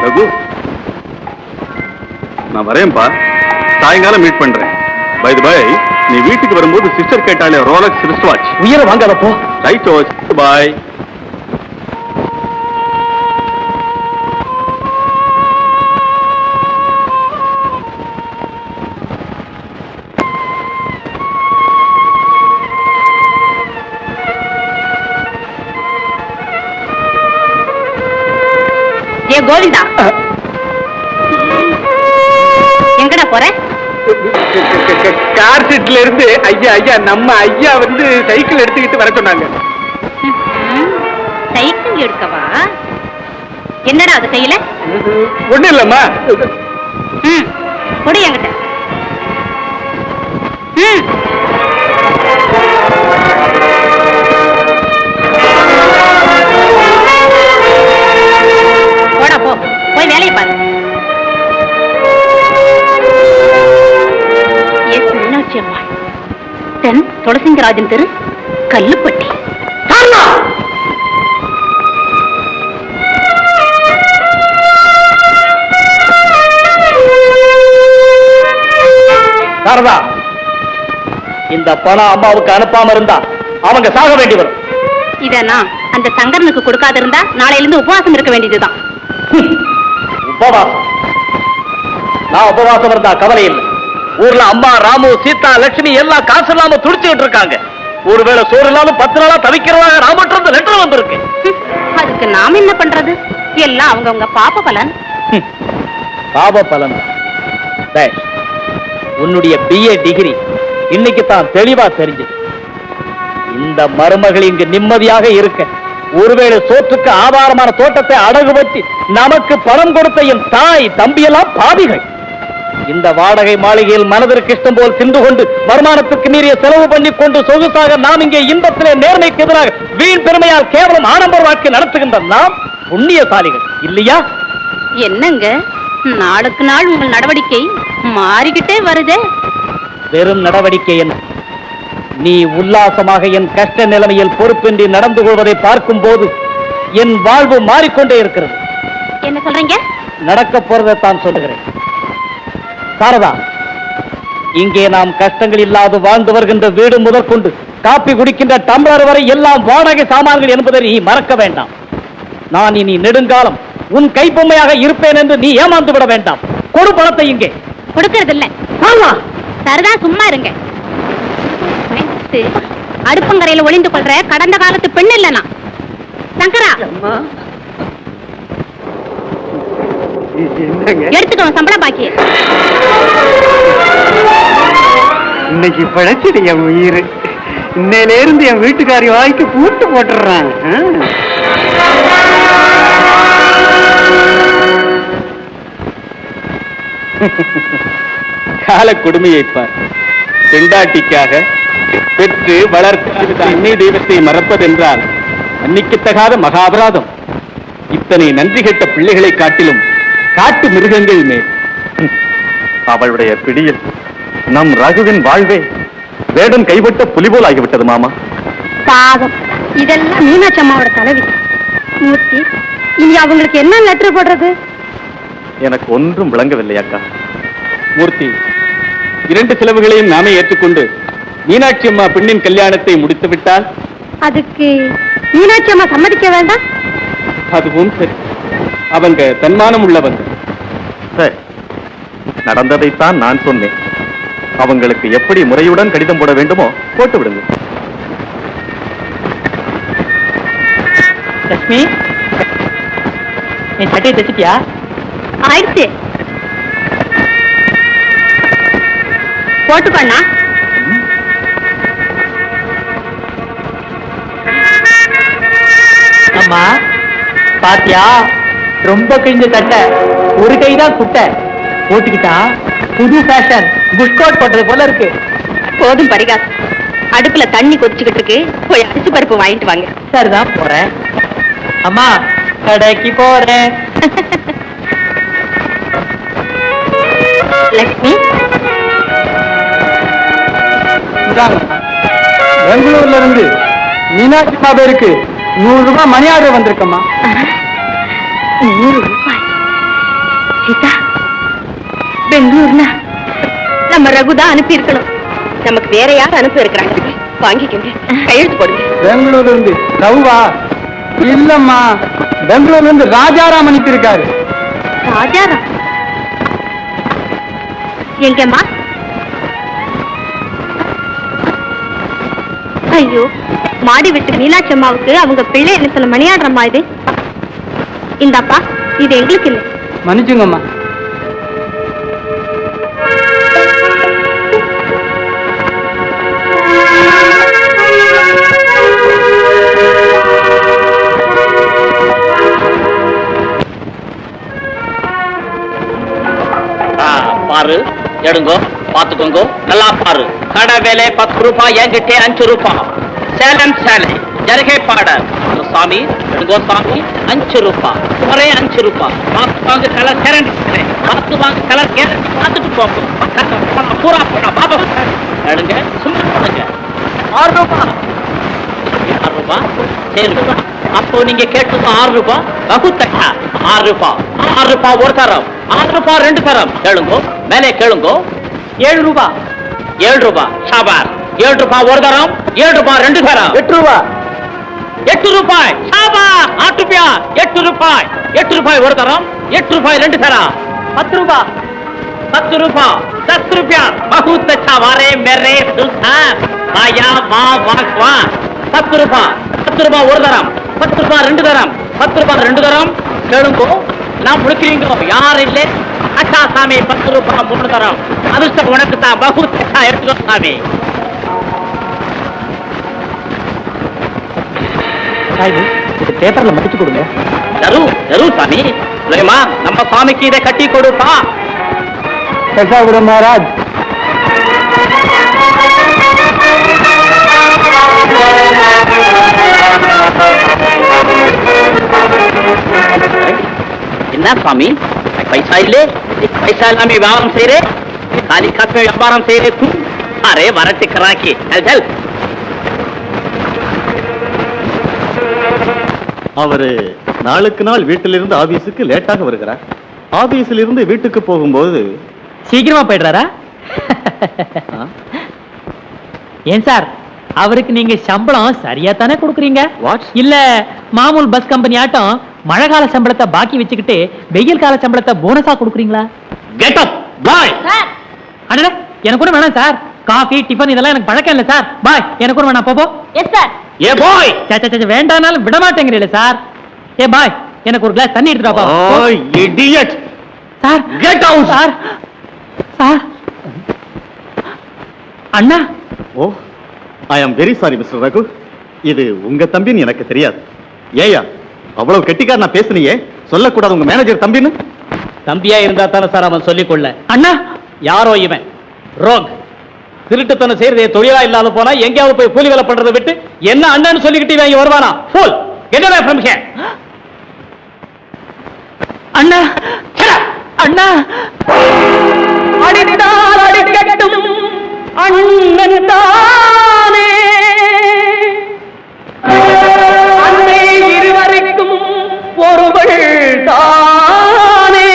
ரகு, நான் வரேன்பா. சாயங்காலம் மீட் பண்றேன். பை தி பை, நீ வீட்டுக்கு வரும்போது சிஸ்டர் கேட்டாலே ரோலக்ஸ் ரிஸ்ட் வாட்ச். உயிரை வாங்காத போ. ரைட் ஓ, பாய். ஏ கோவிந்தா, எங்கடா போற? கார் சீட்ல இருந்து ஐயா நம்ம ஐயா வந்து சைக்கிள் எடுத்துக்கிட்டு வர சொன்னாங்க. சைக்கிள் எடுக்கவா? என்னடா அது கையில? ஒண்ணு இல்லம்மா. கொடு என்கிட்ட. போடா போ, போய் வேலையை பாரு. மீனாட்சி அம்மா, தென் துளசிங்கராஜன் தெரு, கல்லுப்பட்டி. சாரதா, இந்த பணம் அம்மாவுக்கு அனுப்பாம இருந்தா அவங்க சாக வேண்டி வரும். இத நான் அந்த சங்கரனுக்கு கொடுக்காத இருந்தா நாளையில இருந்து உபவாசம் இருக்க வேண்டியதுதான். உபவாசம்? நான் உபவாசம் இருந்தா கவலை இல்லை. ஊர்ல அம்மா, ராமு, சீதா, லட்சுமி எல்லாம் காசு இல்லாம துடிச்சுட்டு இருக்காங்க. ஒருவேளை சோறு இல்லாம 10 நாளா தவிக்கிறவாங்க. ராமற்ற லெட்டர் வந்திருக்கு. அதுக்கு நாம என்ன பண்றது? எல்லாம் அவங்கவங்க பாப பலன். பாப பலன். உன்னுடைய BA டிகிரி இன்னைக்கு தான் தெளிவா தெரிஞ்சது. இந்த மருமகள் இங்கு நிம்மதியாக இருக்க ஒருவேளை சோற்றுக்கு ஆதாரமான தோட்டத்தை அடகு வச்சு நமக்கு பணம் கொடுத்த என் தாய் தம்பி எல்லாம் பாவிகள். இந்த வாடகை மாளிகையில் மனதிற்கு இஷ்டம் போல் தின்று கொண்டு வருமானத்துக்கு மீறிய செலவு பண்ணி கொண்டு சொகுசாக நாம் இங்கே இன்பத்திலே நேர்மைக்கு எதிராக வீண் பெருமையால் கேவலம் ஆடம்பர வாழ்க்கை நடத்துகின்ற நாம் புண்ணியசாலிகள் இல்லையா? என்னங்க நாளுக்கு நாள் உங்கள் நடவடிக்கை மாறிக்கிட்டே வருதே. வெறும் நடவடிக்கை என்ன? நீ உல்லாசமாக என் கஷ்ட நிலைமையில் பொறுப்பின்றி நடந்து கொள்வதை பார்க்கும் போது என் வாழ்வு மாறிக்கொண்டே இருக்கிறது. என்ன சொல்றீங்க? நடக்க போறதைத்தான் சொல்லுகிறேன். சாரதா, இங்கே நாம் கஷ்டங்கள் இல்லாது வாழ்ந்து வருகின்ற வீடு முதற்கொண்டு காப்பி குடிக்கின்ற டம்ளர் வரை எல்லாம் வாடகை சாமான்கள் என்பதை நீ மறக்க வேண்டாம். நான் இனி நெடுங்காலம் உன் கைப்பொம்மையாக இருப்பேன் என்று நீ ஏமாந்து விட வேண்டாம். கொடு பணத்தை. இங்கே கொடுக்கறது இல்ல. சரிதா, சும்மா இருங்க. அடுப்பங்கரையில ஒளிந்து கொள்ற கடந்த காலத்து பெண் இல்லனா சங்கரா, எடுத்துக்கணும் சம்பளம் பாக்கி. இன்னைக்கு பிழைச்சிடு என் உயிர். இன்னையில இருந்து என் வீட்டுக்காரி வாய்க்கு பூட்டு போட்டுறான். கால கொடுமையைப்பார். பெண்டாட்டிக்காக பெற்று வளர்த்து அன்னை தெய்வத்தை மறப்பதென்றால் மன்னிக்கத்தகாத மகாபராதம். இத்தனை நன்றி கெட்ட பிள்ளைகளை காட்டிலும் காட்டு மிருகங்கள் மேல். அவளுடைய பிடியில் நம் ரகுவின் வாழ்வே வேடன் கைவிட்ட புலி போல் ஆகிவிட்டது மாமா. பாவம், இதெல்லாம் மீனாட்சி அம்மாவோட தலைவி. மூர்த்தி, இனி அவங்களுக்கு என்ன லெட்டர் போடுறது? எனக்கு ஒன்றும் விளங்கவில்லை அக்கா. மூர்த்தி, 2 செலவுகளையும் நாமே ஏற்றுக்கொண்டு மீனாட்சி அம்மா பெண்ணின் கல்யாணத்தை முடித்து விட்டால் அதுக்கு மீனாட்சி அம்மா சம்மதிக்க வேண்டாம்? அதுவும் சரி. அவங்க தன்மானம் உள்ளவங்க. சரி, நடந்ததைத்தான் நான் சொன்னேன். அவங்களுக்கு எப்படி முறையுடன் கடிதம் போட வேண்டுமோ போட்டு விடுங்க. லட்சுமி, என் சட்டையை தைச்சிட்டியா? ஆயிடுச்சு. போட்டுக்கண்ணா. அம்மா பாத்தியா, ரொம்ப கிழிஞ்ச சட்டை, ஒரு கைதான் குட்டை. போட்டுக்கிட்டா புது ஃபேஷன், புஷ்கோட் போட்டது போல இருக்கு. போதும் பரிகாஸ், அடுப்புல தண்ணி கொதிச்சுக்கிட்டு இருக்கு. போய் அரிசி பருப்பு வாங்கிட்டு வாங்க. சரிதான், போறேன். அம்மா, கடைக்கு போறேன். லட்சுமி, பெங்களூர்ல இருந்து மீனாட்சி பாபேருக்கு 100 ரூபாய் மணி ஆர்டர் வந்திருக்கம்மா. 100 ரூபாய்? சீதா, பெங்களூர்னா நம்ம ரகுதான் அனுப்பி இருக்கணும். நமக்கு வேற யாரும் அனுப்பி இருக்கிறாங்க. வாங்கிக்கோங்க, கையெழுத்து போடுங்க. பெங்களூர்ல இருந்து ரவுவா? இல்லம்மா, பெங்களூர்ல இருந்து ராஜாராம் அனுப்பியிருக்காரு. ராஜாராம் எங்கம்மா? ஐயோ, மாடி விட்டு மீனாட்சி அம்மாவுக்கு அவங்க பிள்ளை என்ன சொல்ல மணியாடுறம்மா இது. இந்தாப்பா, இது எங்களுக்கு இல்லை. மன்னிச்சுங்கம்மா. பாரு, எடுங்கோ, பாத்துக்கோங்க, நல்லா பாரு. கடை வேலை 10 ரூபாய், என்கிட்ட 5 ரூபாய். சேலம் சேலை ஜருகை பாடர் சாமி, எடுங்கோ சாமி, 5 ரூபாய், ஒரே 5 ரூபாய். பார்த்து வாங்க கலர் கேரண்டி, பார்த்து வாங்க கலர் கேரண்டி, பார்த்துட்டு போங்க. பூரா போனா பாபா எடுங்க, சும்மா போடுங்க. 6 ரூபாய், 6 ரூபாய், சரி ரூபாய். அப்போ நீங்க கேட்டது 6 ரூபாய், பகுத்தா 6 ரூபாய், 6 ரூபாய் ஒரு தரம், 6 ரூபாய் 2 தரம். கேளுங்கோ, மேலே கேளுங்கோ. 7 ரூபாய், 7 ரூபாய், சாபார். 7 ரூபாய் ஒரு தரம், 7 ரூபாய் 2 தரம். 8 ரூபாய், 8 ரூபாய், சாபார். 8 ரூபாய், 8 ரூபாய், 8 ரூபாய் ஒரு தரம், 8 ரூபாய் 2 தரம். 10 ரூபாய், 10 ரூபாய், 10 ரூபாய். बहुत अच्छा वारे मेरे सुल्तान, आया वाह वाह वाह. 10 ரூபாய், 10 ரூபாய் ஒரு தரம், 10 ரூபாய் 2 தரம், 10 ரூபாய் 2 தரம். கேளுங்கோ, நான் முடிக்கிறீங்க யார் இல்லை. அச்சா சாமி, 10 ரூபாய் 3 தரம். அதிர்ஷ்டம் உனக்கு தான். பகுத் அச்சா, எடுத்துக்கோ சாமி. பேப்பர்ல முடிச்சு கொடுங்க. ஜரூர் ஜரூர் சாமி. சுலைமா, நம்ம சாமிக்கு இதை கட்டி கொடுப்பா. कैसा गुरु महाराज? என்ன சாமி, பைசா இல்லே? பைசா இல்லாம வியாபாரம் செய்யறே, காலி காசு வியாபாரம் செய்யறே தூ. அரே வரட்டு கராக்கி, சல். அவரு நாளுக்கு நாள் வீட்டிலிருந்து ஆபீஸுக்கு லேட்டாக வருகிறார். ஆபீஸில் இருந்து வீட்டுக்கு போகும்போது சீக்கிரமா போயிடுறாரா? ஏன் சார், அவருக்கு நீங்க சம்பளம் சரியா தானே கொடுக்குறீங்க? இல்ல மாமூல் பஸ் கம்பெனி ஆட்டம் மழை கால சம்பளத்தை பாக்கி வச்சுக்கிட்டு வெயில் கால சம்பளத்தை போனஸா கொடுக்குறீங்களா? கெட் அப் பாய். அண்ணா, எனக்கு கூட வேணாம் சார். காஃபி டிஃபன் இதெல்லாம் எனக்கு பழக்கம் இல்ல சார். பாய், எனக்கு கூட வேணாம். போப்போ. Yes sir. ஏ பாய், வேண்டானாலும் விட மாட்டேங்கிறீங்களே சார். ஏ பாய், எனக்கு ஒரு கிளாஸ் தண்ணி எடுத்துட்டு வா. Oh idiot. Sir, get out sir. Sir, அண்ணா. Oh, I am very sorry mister Raghu. இது உங்க தம்பின்னு எனக்கு தெரியாது. ஏயா அவ்வளவு கெட்டிக்கார நான் பேசுனியே, சொல்லக்கூடாது உங்க மேனேஜர் தம்பின்னு? தம்பியா இருந்தா தானே சார் அவன் சொல்லிக்கொள்ள. அண்ணா, யாரோ இவன் ரோக் திருட்டுத்தனம் செய்யறதே தொழிலா இல்லாத போனா எங்கேயாவது போய் கூலி வேலை பண்றதை விட்டு என்ன அண்ணன்னு சொல்லிக்கிட்டு இவன் வருவானா? Fool get away from here. அண்ணா, அண்ணா, அடித்தால் அடிக்கட்டும் அண்ணன் தானே, அன்னை இருவருக்கும் ஒருவள் தானே,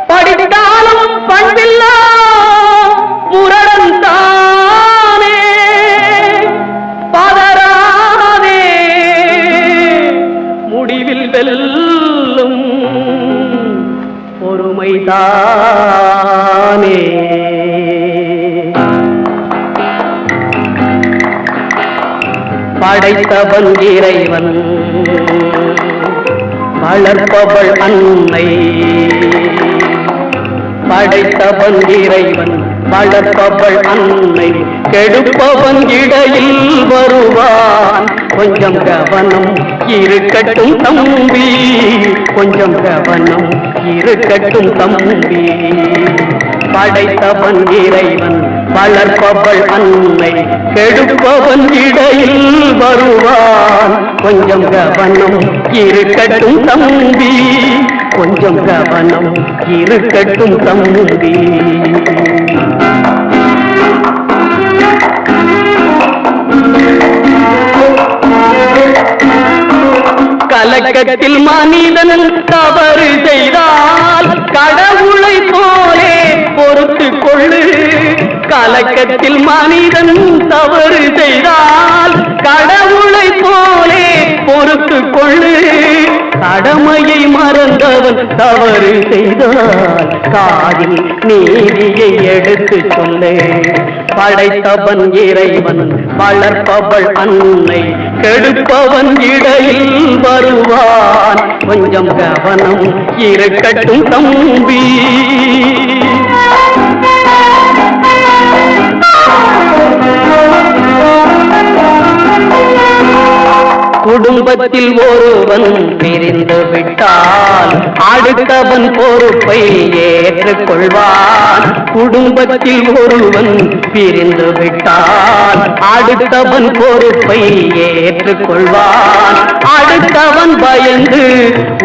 படித்தாலும் பண்பில்லா முரடன் தானே, பதறாதே முடிவில் வெல்லும் பொறுமைதானே. படைத்தவன் இறைவன், வளர்ப்பவள் அன்னை. படைத்தவன் இறைவன், வளர்ப்பவள் அன்னை. கெடுப்பவன் இடையில் வருவான். கொஞ்சம் கவனம் இருக்கட்டும் தம்பி, கொஞ்சம் கவனம் இருக்கட்டும் தம்பி. படைத்தவன் இறைவன், வளர்ப்பவள் அன்னை. கெடுப்பவன் இடையில் வருவான். கொஞ்சம் கவனம் இருக்கட்டும் தம்பி, கொஞ்சம் கவனம் இருக்கட்டும் தம்பி. கலக்கத்தில் மனிதன் தவறு செய்தால் கடவுளை போலே ஒரு பொறுத்து கொள்ளு. கலக்கத்தில் மனிதன் தவறு செய்தால் கடவுளை போலே பொறுத்து கொள்ளு. கடமையை மறந்தவன் தவறு செய்தால் காதில் நீதியை எடுத்து சொல்லு. படைத்தவன் இறைவன், வளர்ப்பவள் அன்னை, கெடுப்பவன் இடையில் வருவான். கொஞ்சம் கவனம் இருக்கட்டும் தம்பி. குடும்பத்தில் ஒருவன் பிரிந்து விட்டால் அடுத்தவன் பொறுப்பை ஏற்றுக்கொள்வான். குடும்பத்தில் ஒருவன் பிரிந்து விட்டால் அடுத்தவன் பொறுப்பை ஏற்றுக்கொள்வான். அடுத்தவன் பயந்து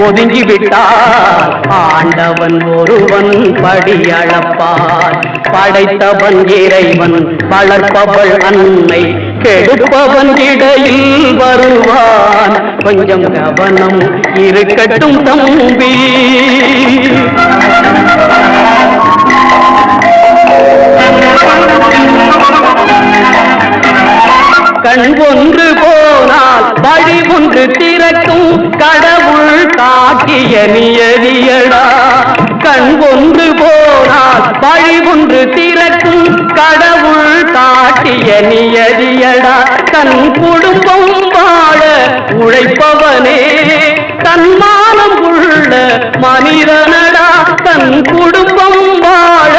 ஒதுங்கிவிட்டால் ஆண்டவன் ஒருவன் படியளப்பான். படைத்தவன் இறைவன், வளர்ப்பவள் அன்னை, கெடுப்பவன் இடையில் வருவான். கொஞ்சம் கவனம் இருக்கட்டும் தம்பி. கண் ஒன்று போனால் வழி ஒன்று திறக்கும், கடவுள் காட்டிய நியதியடா. கண் ஒன்று போனால் வழி ஒன்று திறக்கும், கடவுள் காட்டிய நியதியடா. தன் குடும்பம் வாழ உழைப்பவனே தன்மானம் உள்ள மனிதனடா. தன் குடும்பம் வாழ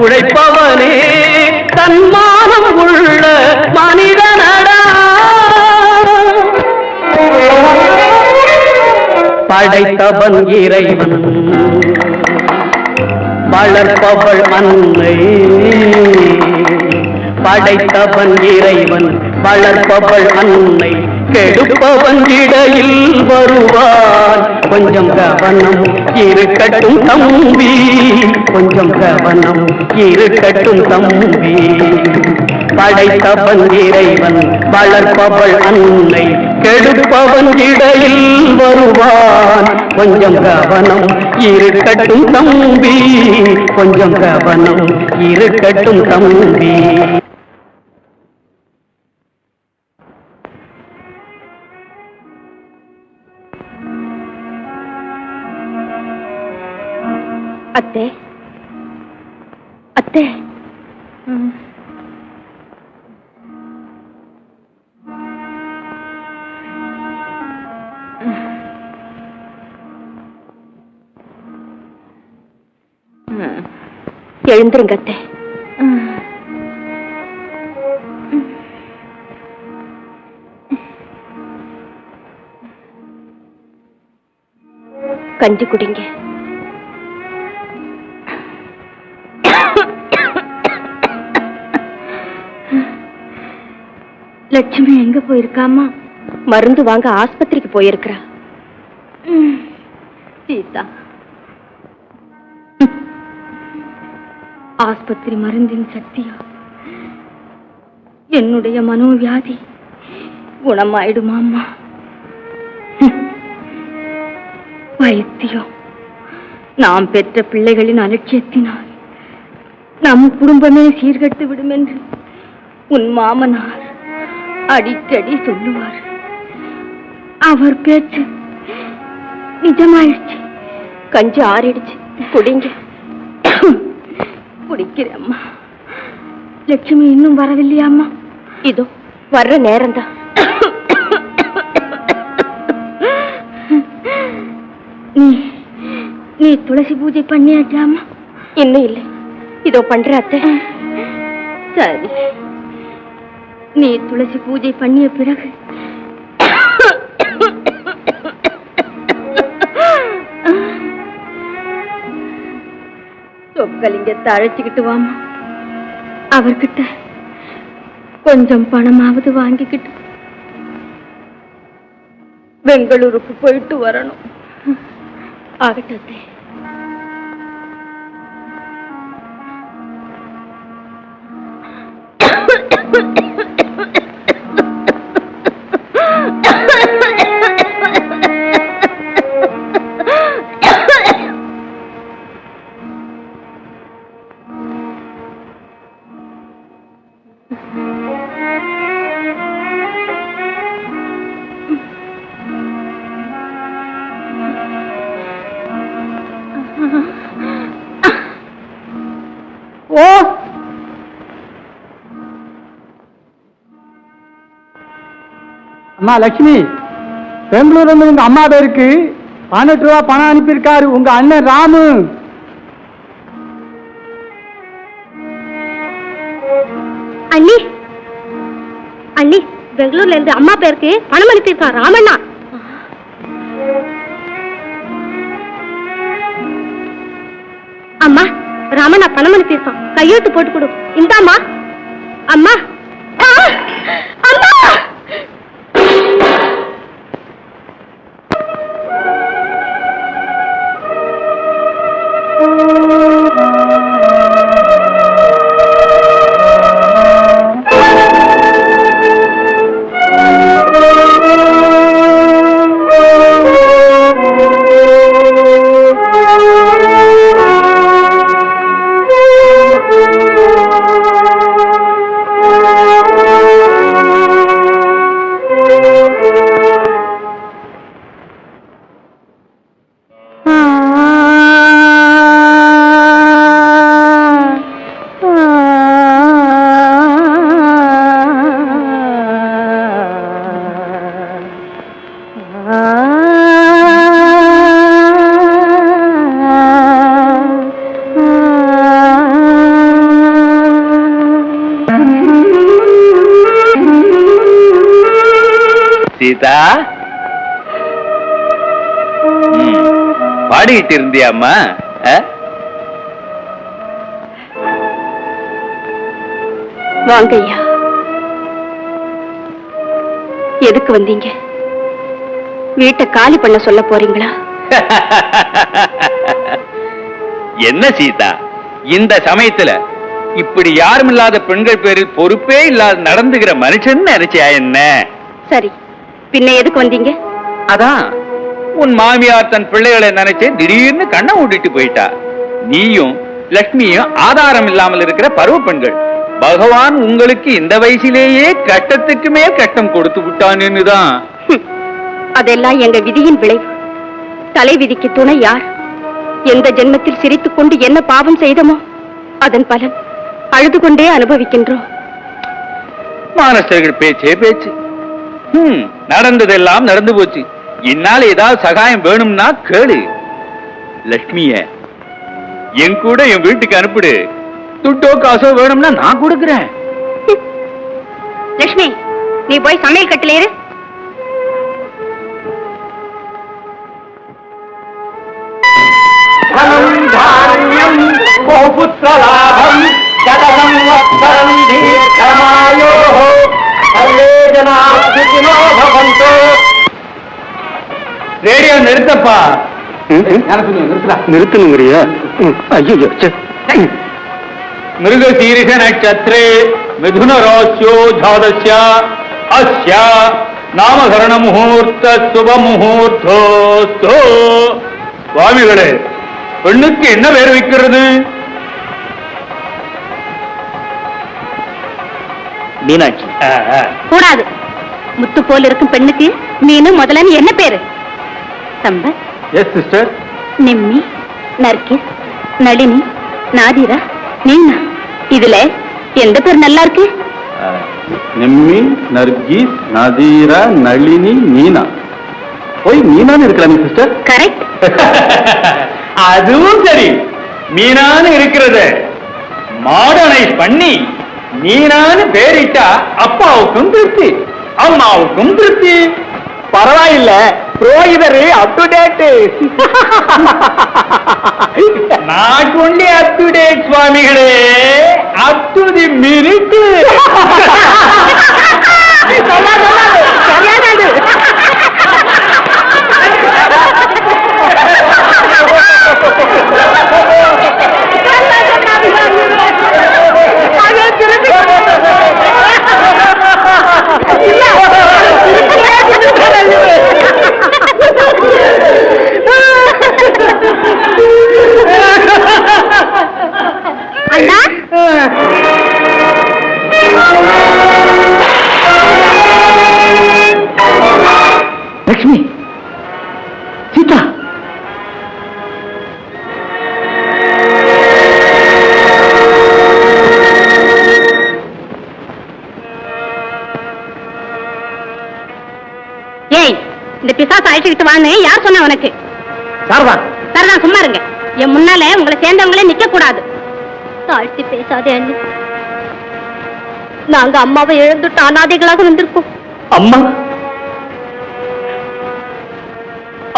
உழைப்பவனே தன்மானம் உள்ள மனிதனடா. படைத்தவன் இறைவன், வளர்ப்பவள் அன்னை. படைத்தவன் இறைவன், வளர்ப்பவள் அன்னை, கெடுப்பவன் இடையில் வருவான். கொஞ்சம் கவனம் இருக்கட்டும் தம்பி. கொஞ்சம் கவனம் இருக்கட்டும் தம்பி. படைத்தவன் இறைவன், வளர்ப்பவள் அன்னை, கெடுப்பவன் இடையில் வருவான். கொஞ்சம் கவனம் இருக்கட்டும் தம்பி. கொஞ்சம் கவனம் இருக்கட்டும் தம்பி. அத்தே, அத்தே, எழுந்துருங்க அத்தே. கஞ்சி குடிங்க. லட்சுமி எங்க போயிருக்காமா? மருந்து வாங்க ஆஸ்பத்திரிக்கு போயிருக்கிறா. சீதா, ஆஸ்பத்திரி மருந்தின் சக்தியோ என்னுடைய மனோவியாதி குணமாயிடுமாம்மா. வைத்தியம் நாம் பெற்ற பிள்ளைகளின் அலட்சியத்தினால் நம் குடும்பமே சீர்கெட்டு விடும் என்று உன் மாமனார் அடிக்கடி சொல்லுவார். அவர் பேச்சு நிஜமாயிடுச்சு. கஞ்சி ஆறிடுச்சு, குடிங்க. குடிக்கிறேன் அம்மா. லட்சுமி இன்னும் வரவில்லையாம்மா? இதோ வர்ற நேரம்தான். நீ துளசி பூஜை பண்ணியாச்சாமா? இன்னும் இல்லை, இதோ பண்ற அத்தை. சரி, நீ துளசி பூஜை பண்ணிய பிறகு சொக்கலிங்கத்தை அழைச்சுக்கிட்டு வாமா. அவர்கிட்ட கொஞ்சம் பணமாவது வாங்கிக்கிட்டு பெங்களூருக்கு போயிட்டு வரணும். ஆகட்டே. அம்மா லட்சுமி, பெங்களூர்ல இருந்து உங்க அம்மா பேருக்கு 18 ரூபா பணம் அனுப்பியிருக்காரு உங்க அண்ணன் ராமு. அண்ணி அண்ணி, பெங்களூர்ல இருந்து அம்மா பேருக்கு பணம் அனுப்பியிருக்கான் ராமண்ணா. அம்மா, ராமண்ணா பணம் அனுப்பியிருக்கான், கையெழுத்து போட்டு கொடு. இந்தாம்மா. அம்மா, அம்மா. சீதா, பாடிக்கிட்டு இருந்தியாம்மா? வாங்க ஐயா. எதுக்கு வந்தீங்க? வீட்டை காலி பண்ண சொல்ல போறீங்களா? என்ன சீதா, இந்த சமயத்துல இப்படி யாரும் இல்லாத பெண்கள் பேரில் பொறுப்பே இல்லாத நடந்துகிற மனுஷன் நினைச்சியா என்ன? சரி, பின்ன எதுக்கு வந்தீங்க? அதான் உன் மாமியார் தன் பிள்ளைகளை நினைச்சு திடீர்னு கண்ணை மூடிட்டு போயிட்டா. நீயும் லட்சுமியும் ஆதாரம் இல்லாமல் இருக்கிற பருவ பெண்கள். பகவான் உங்களுக்கு இந்த வயசிலேயே கட்டத்துக்கு மேல் கட்டம் கொடுத்து விட்டான்னு தான். அதெல்லாம் எங்க விதியின் விளைவு. தலை விதிக்கு துணை யார்? எந்த ஜென்மத்தில் சிரித்துக் கொண்டு என்ன பாவம் செய்தமோ அதன் பலன் அழுது கொண்டே அனுபவிக்கின்றோம். மானஸ்தர்கள் பேச்சே பேச்சு. நடந்ததெல்லாம் நடந்து போச்சு. என்னால ஏதாவது சகாயம் வேணும்னா கேளு. லட்சுமிய என் கூட என் வீட்டுக்கு அனுப்பிடு. துட்டோ காசோ வேணும்னா நான் கொடுக்கிறேன். லட்சுமி, நீ போய் சமையல் கட்டில இரு. ரேடியோ நிறுத்தப்பா. நிறுத்தணுங்கிறியா? ஐயோ, மிருகசீரிஷ நட்சத்திரே மிதுன ராசியோ ஜாதஸ்ய அஸ்ய நாமகரண முகூர்த்த சுப முகூர்த்தோஸ்தோ. சுவாமிகளே, பெண்ணுக்கு என்ன பேர் வைக்கிறது? மீனாட்சி. கூடாது. முத்து போல் இருக்கும் பெண்ணுக்கு மீனு முதல்ல என்ன பேரு? Sampath, yes sister. நிம்மி, நர்கிஸ், நளினி, நாதிரா, நீனா. இதுல எந்த பேர் நல்லா இருக்கு? நிம்மி, நர்கீஸ், நதீரா, நளினி, மீனா. போய் மீனான்னு இருக்கலாம் சிஸ்டர். கரெக்ட். அதுவும் சரி. மீனான்னு இருக்கிறது மாடர்னைஸ் பண்ணி மீனான்னு பேரிட்டா அப்பாவுக்கும் திருப்தி, அம்மாவுக்கும் திருப்தி. பரவாயில்ல, புரோகிதர் up to date. Not only up to date சுவாமிகளே, அப் டு தி மினிட். அண்ணா, ஏய், இந்த பிசாசை அழைச்சிக்கிட்டு வான்னு யார் சொன்னா உனக்கு? சாரதா, சரிதான், சும்மா இருங்க. என் முன்னால உங்களை சேர்ந்தவங்களே நிக்க கூடாது. தாழ்த்தி பேசாதே அண்ணி. நாங்க அம்மாவை இழந்துட்டு அனாதைகளாக வந்திருக்கோம். அம்மா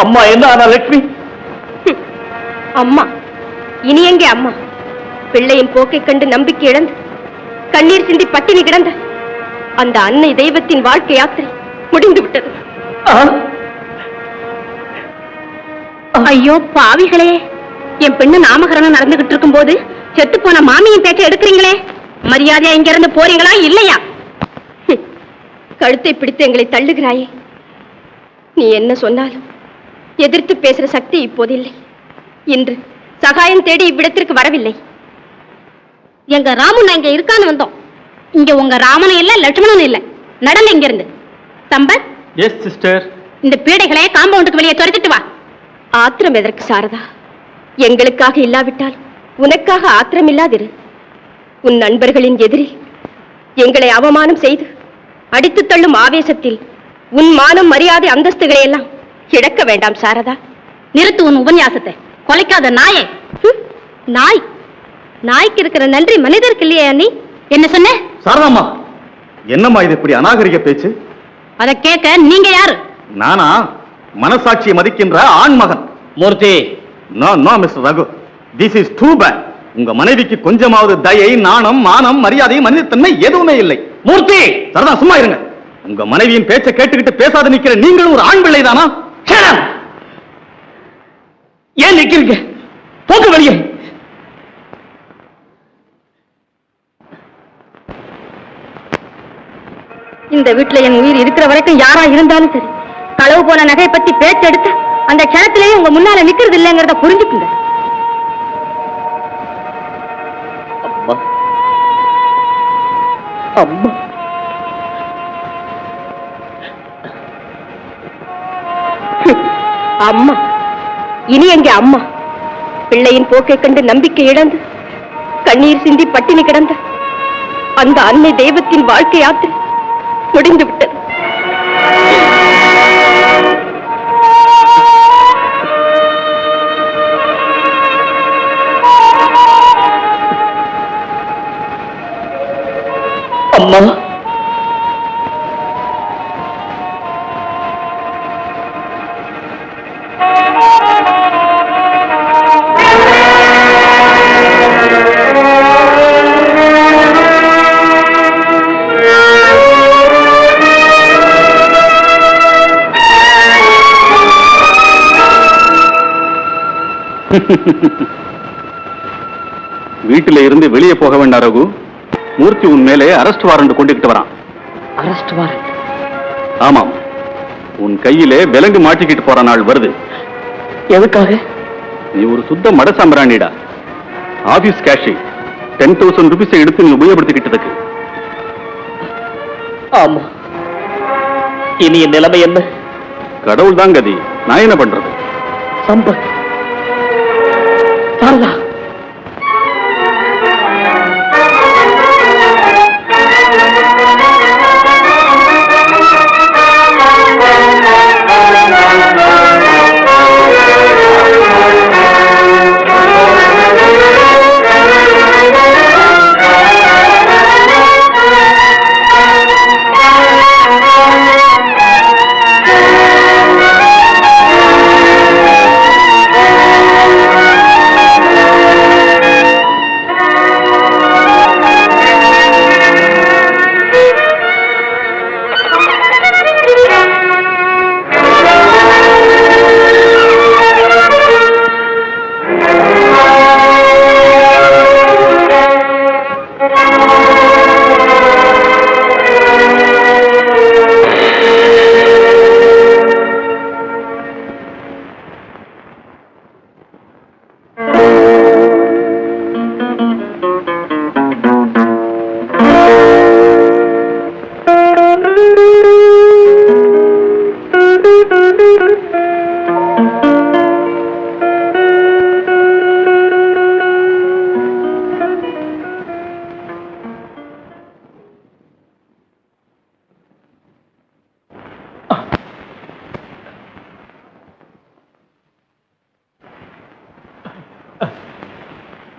அம்மா என்ன ஆனா லட்சுமி? அம்மா இனி எங்கே அம்மா? பிள்ளையின் போக்கை கண்டு நம்பிக்கை இழந்து கண்ணீர் சிந்தி பட்டினி கிடந்த அந்த அன்னை தெய்வத்தின் வாழ்க்கை யாத்திரை முடிந்து விட்டது. ஐயோ பாவிகளே, என் பெண்ணு நாமகரணம் நடந்துகிட்டு இருக்கும் போது செத்து போன மாமியின் பேச்சை எடுக்கிறீங்களே, மரியாதையா இங்க இருந்து போறீங்களா இல்லையா? கழுத்தை பிடித்து எங்களை தள்ளுகிறாயே. நீ என்ன சொன்னாலும் எதிர்த்து பேசுற சக்தி இப்போதில்லை. இன்று சகாயம் தேடி இவ்விடத்திற்கு வரவில்லை. எங்க ராமன் இங்க இருக்கான்னு வந்தோம். இங்க உங்க ராமனும் இல்ல லட்சுமணனும் இல்ல. நடல இங்க இருந்து. Sampath, yes sister. இந்த பீடைகளை காம்பவுண்டுக்கு வெளியே துரத்திட்டு வா. ஆத்திரம் எதற்கு சாரதா? எங்களுக்காக இல்லாவிட்டால் உனக்காக ஆத்திரம் இல்லாதிரு. உன் நண்பர்களின் எதிரில் எங்களை அவமானம் செய்து அடித்து தள்ளும் ஆவேசத்தில் உன் மானம் மரியாதை அந்தஸ்துகளை எல்லாம் இழக்க வேண்டாம் சாரதா. நிறுத்து உன் உபன்யாசத்தை. கொலைக்காத நாயே. நாய்? நாய்க்கு இருக்கிற நன்றி மனிதருக்கு இல்லையா? நீ என்ன சொன்ன? சாரதாம்மா, என்னம்மா இது இப்படி அநாகரிக பேச்சு? அதை கேட்க நீங்க யாரு? நானா மனசாட்சியை மதிக்கின்ற ஆண் மகன். Murthy, no no mister Raghu, this is too bad. உங்க மனைவிக்கு கொஞ்சமாவது தயை, நாணம், மானம், மரியாதை, மனிதத்தன்மை எதுவுமே இல்லை. மூர்த்தி, சரதா சும்மா இருங்க. உங்க மனைவியின் பேச்சை கேட்டுக்கிட்டு பேசாத நிக்கிற நீங்களும் ஒரு ஆண் பிள்ளை தானா? ஏன் நிக்கிறீங்க? போங்க வெளியே. இந்த வீட்டுல என் உயிர் இருக்கிற வரைக்கும் யாரா இருந்தாலும் சரி, களவு போன நகை பத்தி பேச்செடுத்து அந்த க்ஷணத்திலேயே உங்க முன்னால நிக்கிறது இல்லைங்கிறத புரிஞ்சுக்குங்க. அம்மா, அம்மா இனி எங்க அம்மா? பிள்ளையின் போக்கை கண்டு நம்பிக்கை இழந்து கண்ணீர் சிந்தி பட்டினி கிடந்த அந்த அன்னை தெய்வத்தின் வாழ்க்கை யாத்திரை முடிந்து விட்டது. அம்மா, வீட்டில இருந்து வெளியே போக வேண்டாம் ரகு. மூர்த்தி உன் மேலே அரெஸ்ட் வாரண்ட் கொண்டுகிட்டு வரான். Arrest warrant? ஆமாம், உன் கையிலே விலங்கு மாட்டிக்கிட்டு போற நாள் வருது. எதுக்காக? நீ ஒரு சுத்த மட சாம்பிராணிடா. ஆபீஸ் கேஷை 10,000 ரூபீஸை எடுத்து நீ உபயோகப்படுத்திக்கிட்டதுக்கு. ஆமா. இனி என் நிலைமை என்ன? கடவுள் தான் கதி, நான் என்ன பண்றது? சம்பத், சாரதா,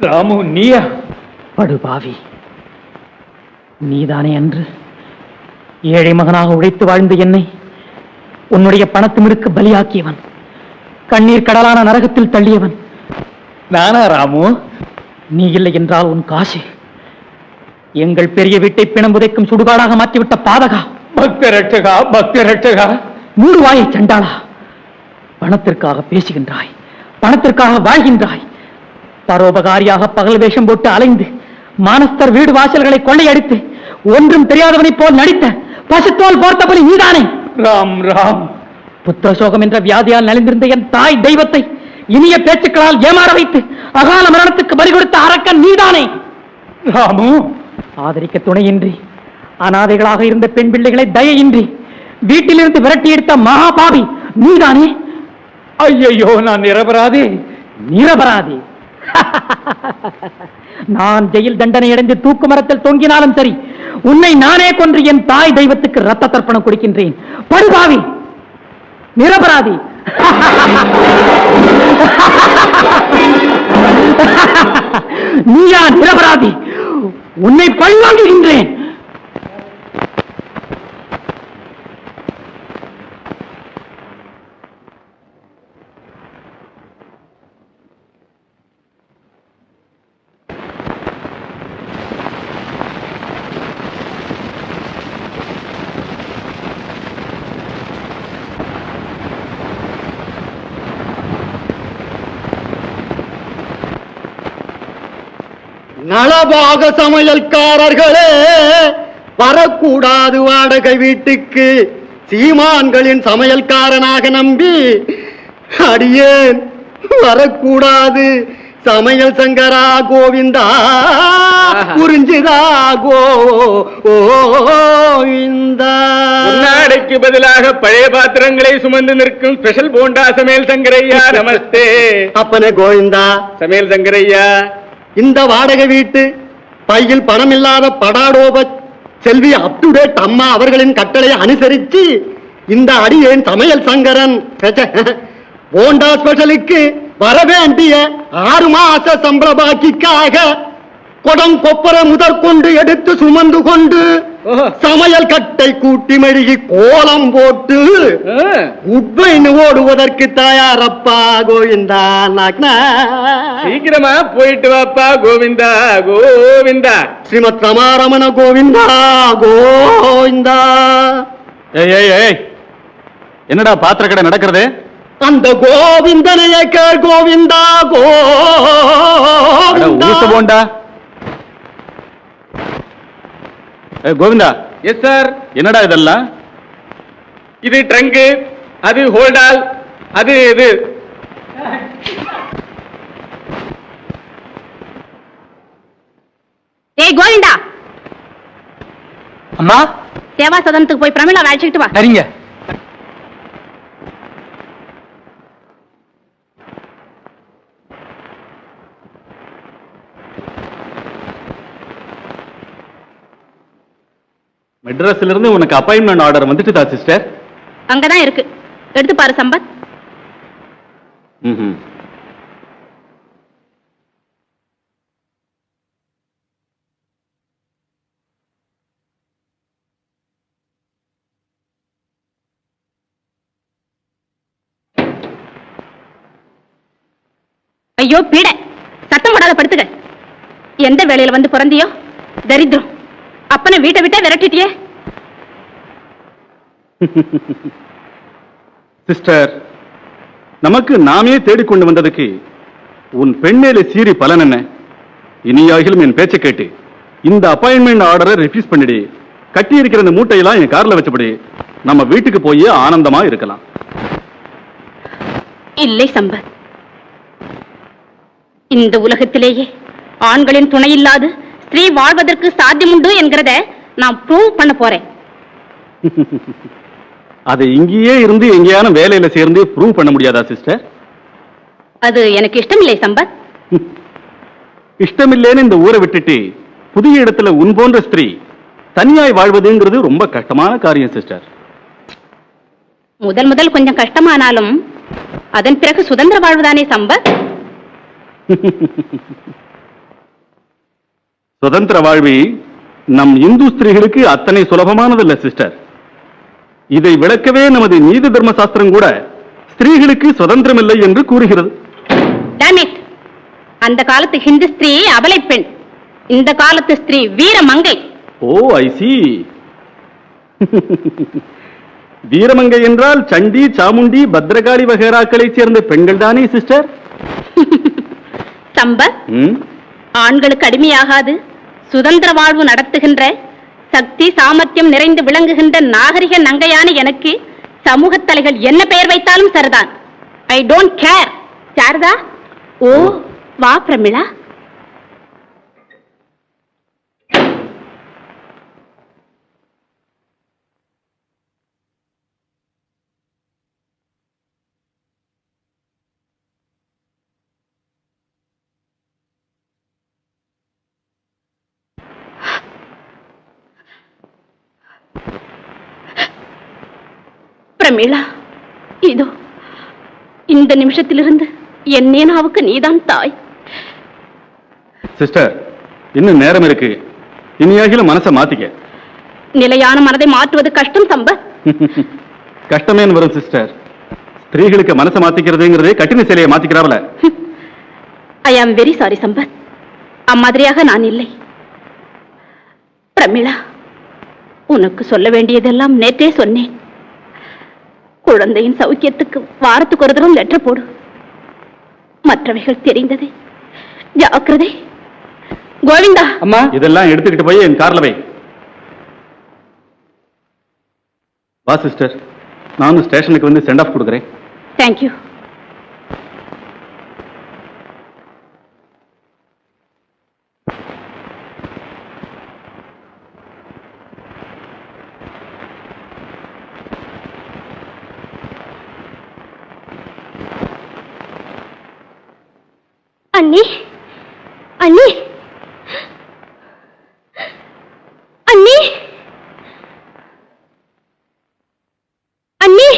ராமு நீயா? படுபாவி, நீதானே அன்று ஏழை மகனாக உழைத்து வாழ்ந்த என்னை உன்னுடைய பணத்திமிருக்கு பலியாக்கியவன், கண்ணீர் கடலான நரகத்தில் தள்ளியவன்? நானா ராமு? நீ இல்லை என்றால் உன் காசு எங்கள் பெரிய வீட்டை பிணம் புதைக்கும் சுடுகாடாக மாற்றிவிட்ட பாதகா. பக்த ரட்சகா, பக்த ரட்சகா. மூடு வாயை சண்டாளா! பணத்திற்காக பேசுகின்றாய், பணத்திற்காக வாழ்கின்றாய். பரோபகாரியாக பகல் வேஷம் போட்டு அலைந்து மானஸ்தர் வீடு வாசல்களை கொள்ளையடித்து ஒன்றும் தெரியாதவனைப் போல் நடித்த பசுத்தோல் போர்த்தபலி நீதானே? ராம் ராம். புத்திர சோகம் என்ற வியாதியால் நலிந்திருந்த என் தாய் தெய்வத்தை இனிய பேச்சுக்களால் ஏமாற வைத்து அகால மரணத்துக்கு பலி கொடுத்த அரக்கன் நீதானே? ராமு, ஆதரிக்க துணையின்றி அனாதைகளாக இருந்த பெண் பிள்ளைகளை தயையின்றி வீட்டிலிருந்து விரட்டி எடுத்த மகாபாவி நீதானே? ஐயோ, நான் நிரபராதி. நிரபராதி. நான் ஜெயில் தண்டனை அடைந்து தூக்கு மரத்தில் தொங்கினாலும் சரி, உன்னை நானே கொன்று என் தாய் தெய்வத்துக்கு ரத்த தர்ப்பணம் கொடுக்கின்றேன். படுபாவி, நிரபராதி. நீயா நிரபராதி? உன்னை பழிவாங்குகின்றேன். நலபாக சமையல்காரர்களே, வரக்கூடாது வாடகை வீட்டுக்கு. சீமான்களின் சமையல்காரனாக நம்பி அடியேன் வரக்கூடாது. சமையல் சங்கரா கோவிந்தா, புரிஞ்சுதா கோவிந்தா. முன்னாடைக்கு பதிலாக பழைய பாத்திரங்களை சுமந்து நிற்கும் ஸ்பெஷல் போண்டா சமையல் சங்கரையா, நமஸ்தே. அப்பனே கோவிந்தா. சமையல் சங்கரையா, இந்த வாடகை வீட்டு பையில் பணம் இல்லாத படாடோப செல்வி அப் டு டேட் அம்மா அவர்களின் கட்டளை அனுசரித்து இந்த அடியேன் சமையல் சங்கரன் போண்டா ஸ்பெஷலுக்கு வரவேண்டிய 6 மாச சம்பள பாக்கிக்காக கொடம் கொப்பர முதற்கொண்டு எடுத்து சுமந்து கொண்டு சமையல் கட்டை கூட்டி மெழுகி கோலம் போட்டு உட்பைன்னு ஓடுவதற்கு தயாரப்பா கோவிந்தா. சீக்கிரமா போயிட்டு வாப்பா கோவிந்தா, கோவிந்தா. ஸ்ரீமத் ரமாரமண கோவிந்தா, கோவிந்தா. என்னடா பாத்திர கடை நடக்கிறது? அந்த கோவிந்தனைய கேள் கோவிந்தா, ஊச போண்டா. கோவிந்தா. Yes sir. என்னடா இதெல்லாம்? இது ட்ரங்கு, அது ஹோல்டால், அது இது. ஏய் கோவிந்தா, அம்மா, சேவா சதனத்துக்கு போய் பிரமிளா அழைச்சிட்டு வா. சரிங்க. மெட்ராஸ்ல இருந்து உனக்கு அப்பாயின்மெண்ட் ஆர்டர் வந்துட்டுதா சிஸ்டர்? அங்கதான் இருக்கு, எடுத்து பாரு சம்பத். ஐயோ பீட, சத்தம் போடாத படுத்துக்க. எந்த வேலையில வந்து பிறந்தியோ தரித்திரம், அப்பனை வீட்டை விட்டா விரட்டிட்டியே. சிஸ்டர், நமக்கு நாமே தேடிக்கொண்டு வந்ததுக்கு உன் பெண்மேலே சீறி பலன் என்ன? இனியாகிலும் என் பேச்சை கேட்டு இந்த அப்பாயின்மெண்ட் ஆர்டரை ரிஃப்யூஸ் பண்ணிடு. கட்டி இருக்கிற இந்த மூட்டையெல்லாம் என் கார்ல வச்சபடி நம்ம வீட்டுக்கு போய் ஆனந்தமா இருக்கலாம். இல்லை சம்பத், இந்த உலகத்திலேயே ஆண்களின் துணை இல்லாது ஸ்திரீ வாழ்வதற்கு சாத்தியமுண்டு என்கிறத நான் ப்ரூவ் பண்ண போறேன். அதை இங்கேயே இருந்து எங்கேயான வேலையில சேர்ந்து ப்ரூவ் பண்ண முடியாதா சிஸ்டர்? அது எனக்கு இஷ்டமில்லை சம்பத். இஷ்டமில்லேன்னு இந்த ஊரை விட்டுட்டு புதிய இடத்துல உன் போன்ற ஸ்திரீ தனியாய் வாழ்வதுங்கிறது ரொம்ப கஷ்டமான காரியம் சிஸ்டர். முதல் கொஞ்சம் கஷ்டமானாலும் அதன் பிறகு சுதந்திர வாழ்வுதானே சம்பத். சுதந்திர வாழ்வி நம் இந்து ஸ்திரீகளுக்கு அத்தனை சுலபமானதல்ல சிஸ்டர். இதை விளக்கவே நமது நீதி தர்ம சாஸ்திரம் கூட ஸ்திரீகளுக்கு சுதந்திரம் இல்லை என்று கூறுகிறது. Damn it. அந்த காலத்து ஹிந்து ஸ்திரீ அபலை பெண், இந்த காலத்து ஸ்திரீ வீர மங்கை. ஓ ஐ சி. வீரமங்கை என்றால் சண்டி, சாமுண்டி, பத்ரகாளி வகைராக்களைச் சேர்ந்த பெண்கள் தானே சிஸ்டர்? சம்பத், ஆண்களுக்கு அடிமையாகாது சுதந்திர வாழ்வு நடத்துகின்ற சக்தி சாமர்த்தியம் நிறைந்து விளங்குகின்ற நாகரிக நங்கையான எனக்கு சமூக தலைகள் என்ன பெயர் வைத்தாலும் சரிதான். I don't care. சாரதா, ஓ வா பிரமிளா. பிரமிளா, இதோ இந்த நிமிஷத்திலிருந்து என் நேனாவுக்கு நீதான் தாய். சிஸ்டர், இன்னும் நேரம் இருக்கு. இனியாகிலும் மனசை மாத்திக்க. நிலையான மனதை மாற்றுவது கஷ்டம் சம்பத். கஷ்டமேன்னு வரும் சிஸ்டர். ஸ்திரீகளுக்கு மனசை மாத்திக்கிறதுங்கிறதே கட்டின சிலையை மாத்திக்கிறாவல. ஐ ஆம் வெரி சாரி சம்பத். அம்மாதிரியாக நான் இல்லை. பிரமிளா, உனக்கு சொல்ல வேண்டியதெல்லாம் நேற்றே சொன்னேன். குழந்தையின் சௌக்கியத்துக்கு வாரத்துக்கு ஒரு தரம் லெட்டர் போடு. மற்றவைகள் தெரிந்தது. ஜாக்கிரதை. கோவிந்தா, அம்மா, இதெல்லாம் எடுத்துக்கிட்டு போய் என் கார்ல வை. வா சிஸ்டர், நானும் ஸ்டேஷனுக்கு வந்து சென்ட் ஆஃப் கொடுக்குறேன். தேங்க்யூ. அண்ணி, அண்ணி, அண்ணி, அண்ணி.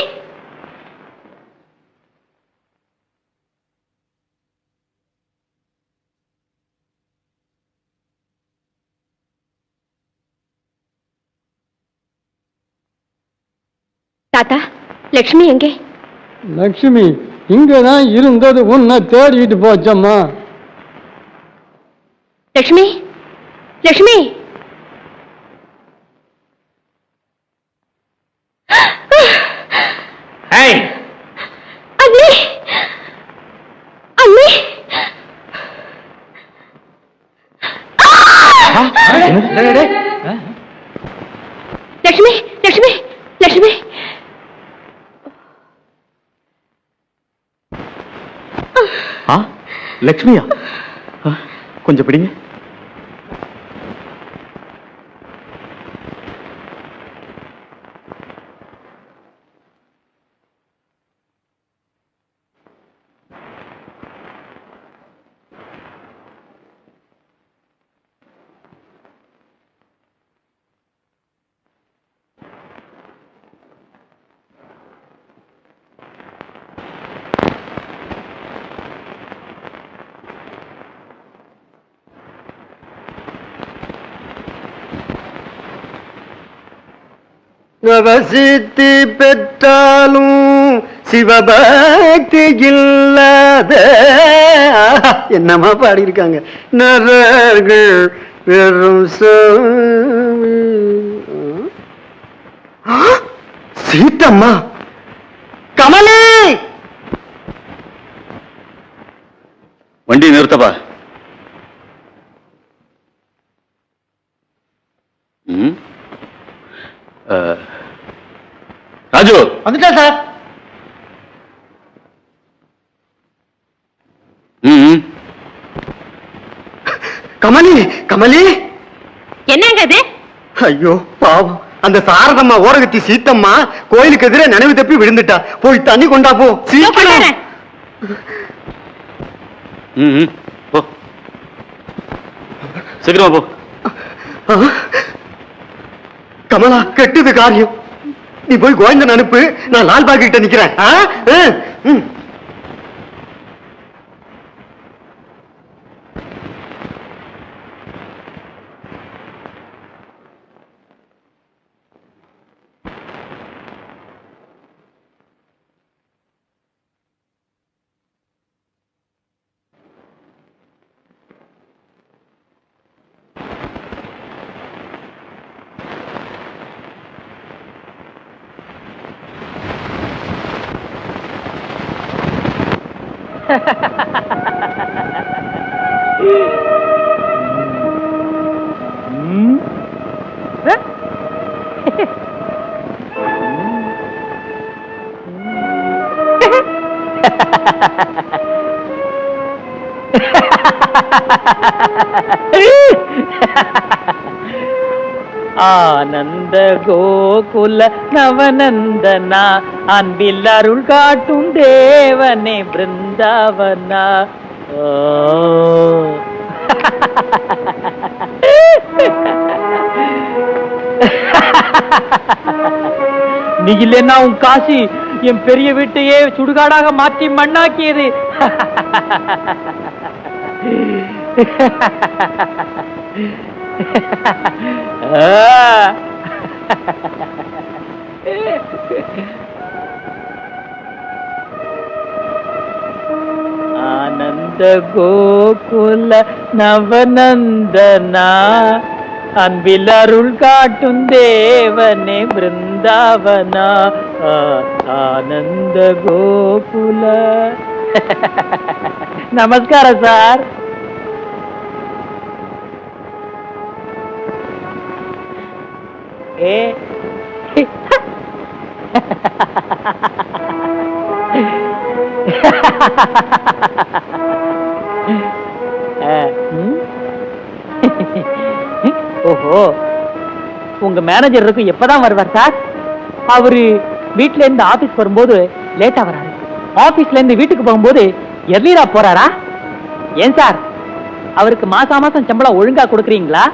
தாத்தா, லட்சுமி எங்கே? லட்சுமி இங்கதான் இருந்தது, உன்னை தேடிட்டு போச்சம்மா. லட்சுமி, லட்சுமி. அண்ணி, அண்ணி. லட்சுமி, லட்சுமி, லட்சுமி. லட்சுமியா? கொஞ்சம் பிடிங்க. வசித்து பெற்றாலும் சிவபக்தி இல்லாத என்னமா பாடியிருக்காங்க. நரர்கள் பெரும் சீத்தம்மா, கமலே, வண்டி நிறுத்தப்பா. ராஜு வந்துட்டா சார். கமலி, கமலி. என்னங்க இது? ஐயோ பாவம், அந்த சாரதம்மா ஓரகத்தி சீத்தம்மா கோயிலுக்கு எதிரே நினைவு தப்பி விழுந்துட்டா. போய் தண்ணி கொண்டா போ சீக்கிரம். போ சீக்கிரமா போ. கமலா, கெட்டுது காரியம். நீ போய் கோவிந்தன் அனுப்பு, நான் லால்பாக் கிட்ட நிக்கிறேன். ஆனந்த கோகுல நவநந்தனா அன்பில் அருள் காட்டும் தேவனே பிருந்தாவனா. நீ இல்லைன்னா உன் காசி என் பெரிய வீட்டையே சுடுகாடாக மாற்றி மண்ணாக்கியது. ஆனந்த கோகுல நவநந்தனா அன்பில் அருள் காட்டும் தேவனே பிருந்தாவனா. ஆனந்த கோகுல. நமஸ்காரம் சார். ஏ ஓஹோ, உங்க மேனேஜருக்கு எப்பதான் வருவார் சார்? அவரு வீட்ல இருந்து ஆபீஸ் வரும்போது லேட்டா வராரு, ஆபீஸ்ல இருந்து வீட்டுக்கு போகும்போது எர்லியரா போறாரா? ஏன் சார், அவருக்கு மாசம் சம்பளம் ஒழுங்கா கொடுக்குறீங்களா?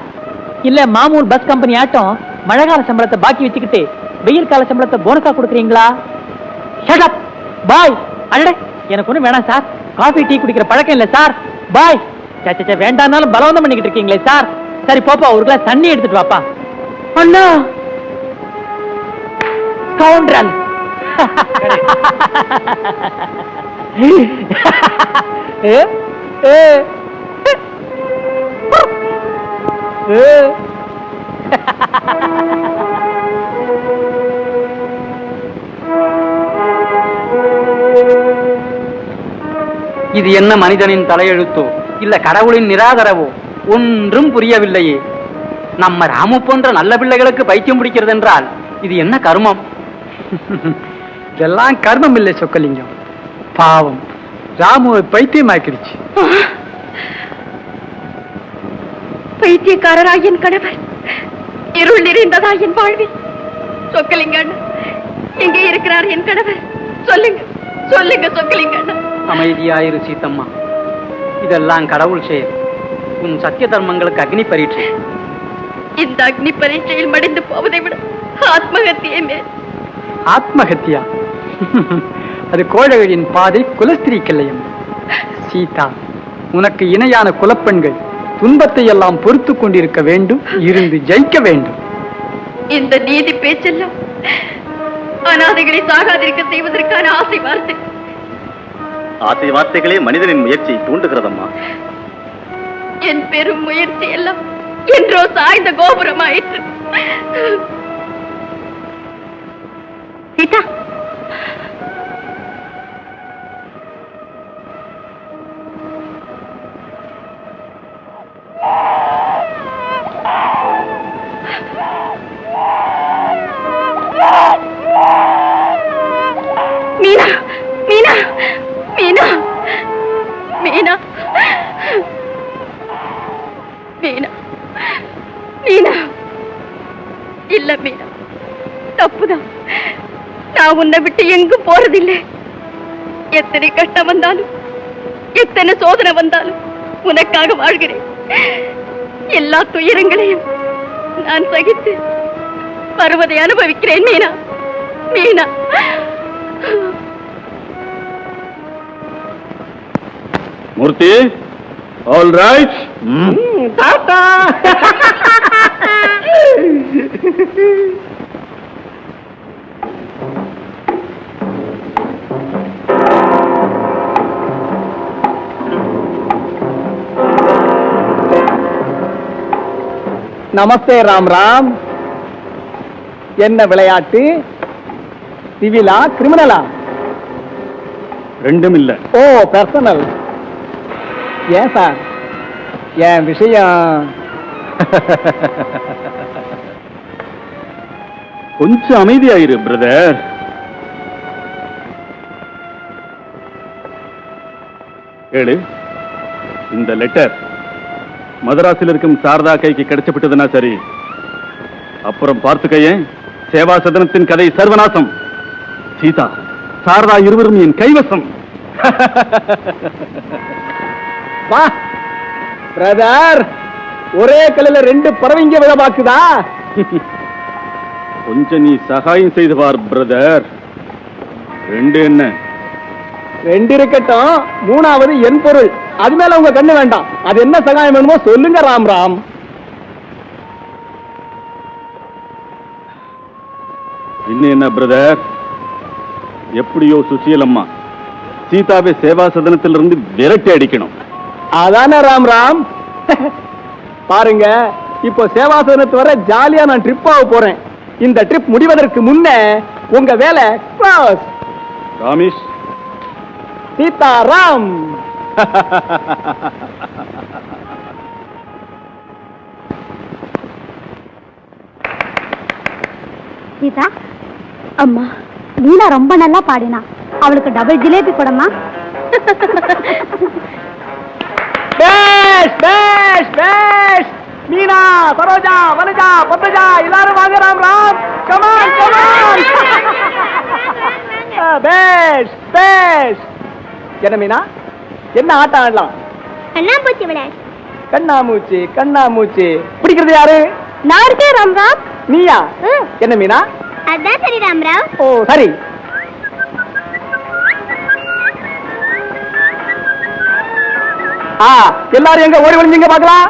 இல்ல மாமூல் பஸ் கம்பெனி ஆட்டம் மழைக்கால சம்பளத்தை பாக்கி வச்சுக்கிட்டு வெயில் கால சம்பளத்தை போனஸா கொடுக்குறீங்களா? ஷட் அப் பாய். அடடே, எனக்கு ஒண்ணும் வேணாம் சார், காஃபி டீ குடிக்கிற பழக்கம் இல்ல சார். பாய். வேண்டாம்னாலும் பலவந்தம் பண்ணிக்கிட்டு இருக்கீங்களே சார். சரி போப்பா, ஒரு கிளாஸ் தண்ணி எடுத்துட்டு வாப்பா. அண்ணா கவுண்டரல். இது என்ன மனிதனின் தலையெழுத்தோ இல்ல கடவுளின் நிராதரவோ ஒன்றும் புரியவில்லையே. நம்ம ராமு போன்ற நல்ல பிள்ளைகளுக்கு பைத்தியம் பிடிக்கிறது என்றால் இது என்ன கர்மம்? இதெல்லாம் கர்மம் இல்லை சொக்கலிங்கம், பாவம் ராமுவை பைத்தியமாக்கிடுச்சு. பைத்தியக்காரராய் என் கணவர், இருள் நிறைந்ததா என் வாழ்வில். சொக்கலிங்க அண்ணா, எங்கே இருக்கிறார் என் கணவர்? சொல்லுங்க சொல்லுங்க சொக்கலிங்க அண்ணா. அமைதியாயிரு சீத்தம்மா, இதெல்லாம் கடவுள் செயல். உன் சத்திய தர்மங்களுக்கு அக்னி பரீட்சை. இந்த அக்னி பரீட்சையில் மடிந்து போவதை விட ஆத்மஹத்தியே மேல். ஆத்மஹத்தியா? அது கோழகளின் பாதை, குலஸ்திரீ கிள்ளையம். சீதா, உனக்கு இணையான குலப்பெண்கள் துன்பத்தை எல்லாம் பொறுத்து கொண்டிருக்க வேண்டும், இருந்து ஜெயிக்க வேண்டும். இந்த நீதி பேச்செல்லாம் அநாதைகளை சாகாதிருக்க செய்வதற்கான ஆசை வார்த்தை. ஆசை வார்த்தைகளே மனிதனின் முயற்சியை தூண்டுகிறதம்மா. என் பெரும் முயற்சி எல்லாம் என்றோ சாய்ந்த கோபுரமாயிற்று. சீதா, மீனா மீனா மீனா மீனா மீனா மீனா. இல்ல மீனா, தப்புதான். நான் உன்னை விட்டு எங்கும் போறதில்லை. எத்தனை கஷ்டம் வந்தாலும், எத்தனை சோதனை வந்தாலும் உனக்காக வாழ்கிறேன். எல்லா துயரங்களையும் நான் சகித்து வருவதை அனுபவிக்கிறேன் மீனா மீனா. மூர்த்தி, ஆல் ரைட். தாத்தா, நமஸ்தே. ராம் ராம். என்ன விளையாட்டு? சிவிலா கிரிமினலா? ரெண்டும் இல்ல. ஓ பர்சனல். ஏன் சார் என் விஷயம்? கொஞ்சம் அமைதியாயிரு பிரதர். கேளு, இந்த லெட்டர் மதராசில் இருக்கும் சாரதா கைக்கு கிடைச்சப்பட்டதுன்னா சரி, அப்புறம் பார்த்துக்கையே சேவா சதனத்தின் கதை சர்வநாசம். சீதா சாரதா இருவரும் என் கைவசம். வா பிரதர், ஒரே கல்லுல ரெண்டு பறவைங்க விழ பாக்குதா? கொஞ்சம் நீ சகாயம் செய்து பார் பிரதர். ரெண்டு என்ன, ரெண்டு இருக்கட்டும், மூணாவது என் பொருள். அது மேல உங்க கண்ணு வேண்டாம். அது என்ன சகாயம் வேணுமோ சொல்லுங்க ராம் ராம். இன்னும் என்ன பிரதர், எப்படியோ சுசீலம்மா சீதாவை சேவா சதனத்திலிருந்து விரட்டி அடிக்கணும். அதானே ராம் ராம். பாருங்க, இப்போ சேவாசனத்து வர ஜாலியா நான் ட்ரிப்பாக போறேன். இந்த ட்ரிப் முடிவதற்கு முன்ன உங்க வேலை க்ளோஸ். ராமேஷ், சீதாராம். சீதா, அம்மா மீனா ரொம்ப நல்லா பாடினா. அவளுக்கு டபுள் ஜிலேபி கூடமா? பேஷ் பேஷ் பேஷ். மீனா, சரோஜா, வனஜா, பத்மஜா எல்லாரும் வாங்க ராம் ராம். Come on come on. பேஷ் பேஷ். என்ன மீனா, என்ன ஆட்டம் ஆடலாம்? கண்ணாம்பூச்சி விளையாடு. கண்ணாமூச்சி கண்ணாமூச்சி. பிடிக்கிறது யாரு? நான் இருக்கேன் ராம் ராம். நீயா? என்ன மீனா? அதான் சரி ராம் ராம். ஓ சரி. எல்லாரும் எங்க ஓடி ஒளிஞ்சீங்க பாக்கலாம்.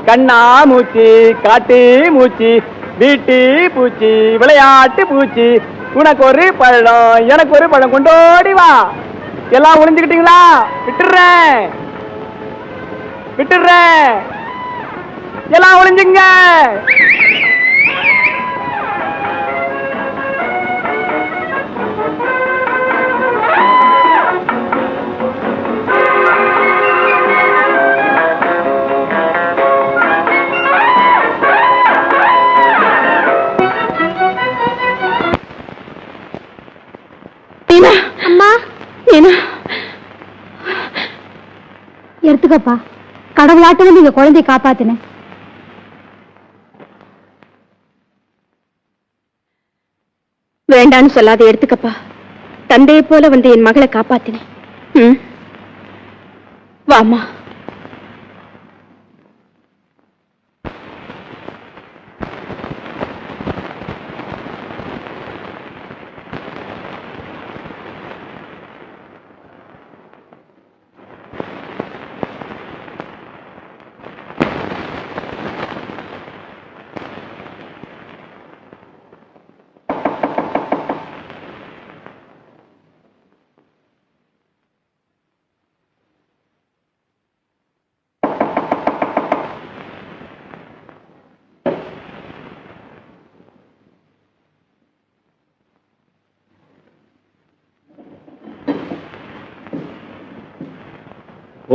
கண்ணா மூச்சி, காட்டு மூச்சி, வீட்டு பூச்சி, விளையாட்டு பூச்சி, உனக்கு ஒரு பழம் எனக்கு ஒரு பழம் கொண்டோடி வா. எல்லாம் ஒளிஞ்சுக்கிட்டீங்களா? விட்டுறேன் விட்டுறேன். எல்லாம் ஒளிஞ்சுங்க. அம்மா, எடுத்துக்கப்பா. கடவுளாட்டு வந்து இந்த குழந்தையை காப்பாத்தினேன். வேண்டான்னு சொல்லாத, எடுத்துக்கப்பா. தந்தையை போல வந்து என் மகளை காப்பாத்தினேன். வாமா.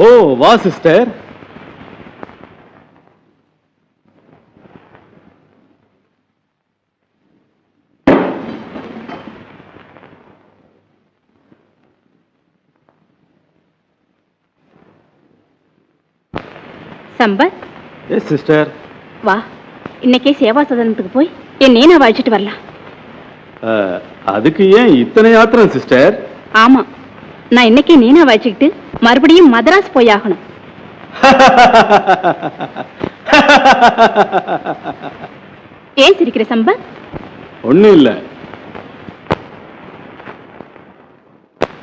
ஓ வா சிஸ்டர். Sampath, yes sister. வா, இன்னைக்கே சேவா சதனத்துக்கு போய் என் நீனாவை அழைச்சிட்டு வரலாம். அதுக்கு ஏன் இத்தனை ஆத்திரம் சிஸ்டர்? ஆமா, நான் இன்னைக்கே நீனாவை அழைச்சிக்கிட்டு மறுபடியும் மதராஸ் போய் ஆகணும். ஏன் சிரிக்கிற சம்பத்? ஒண்ணும் இல்ல.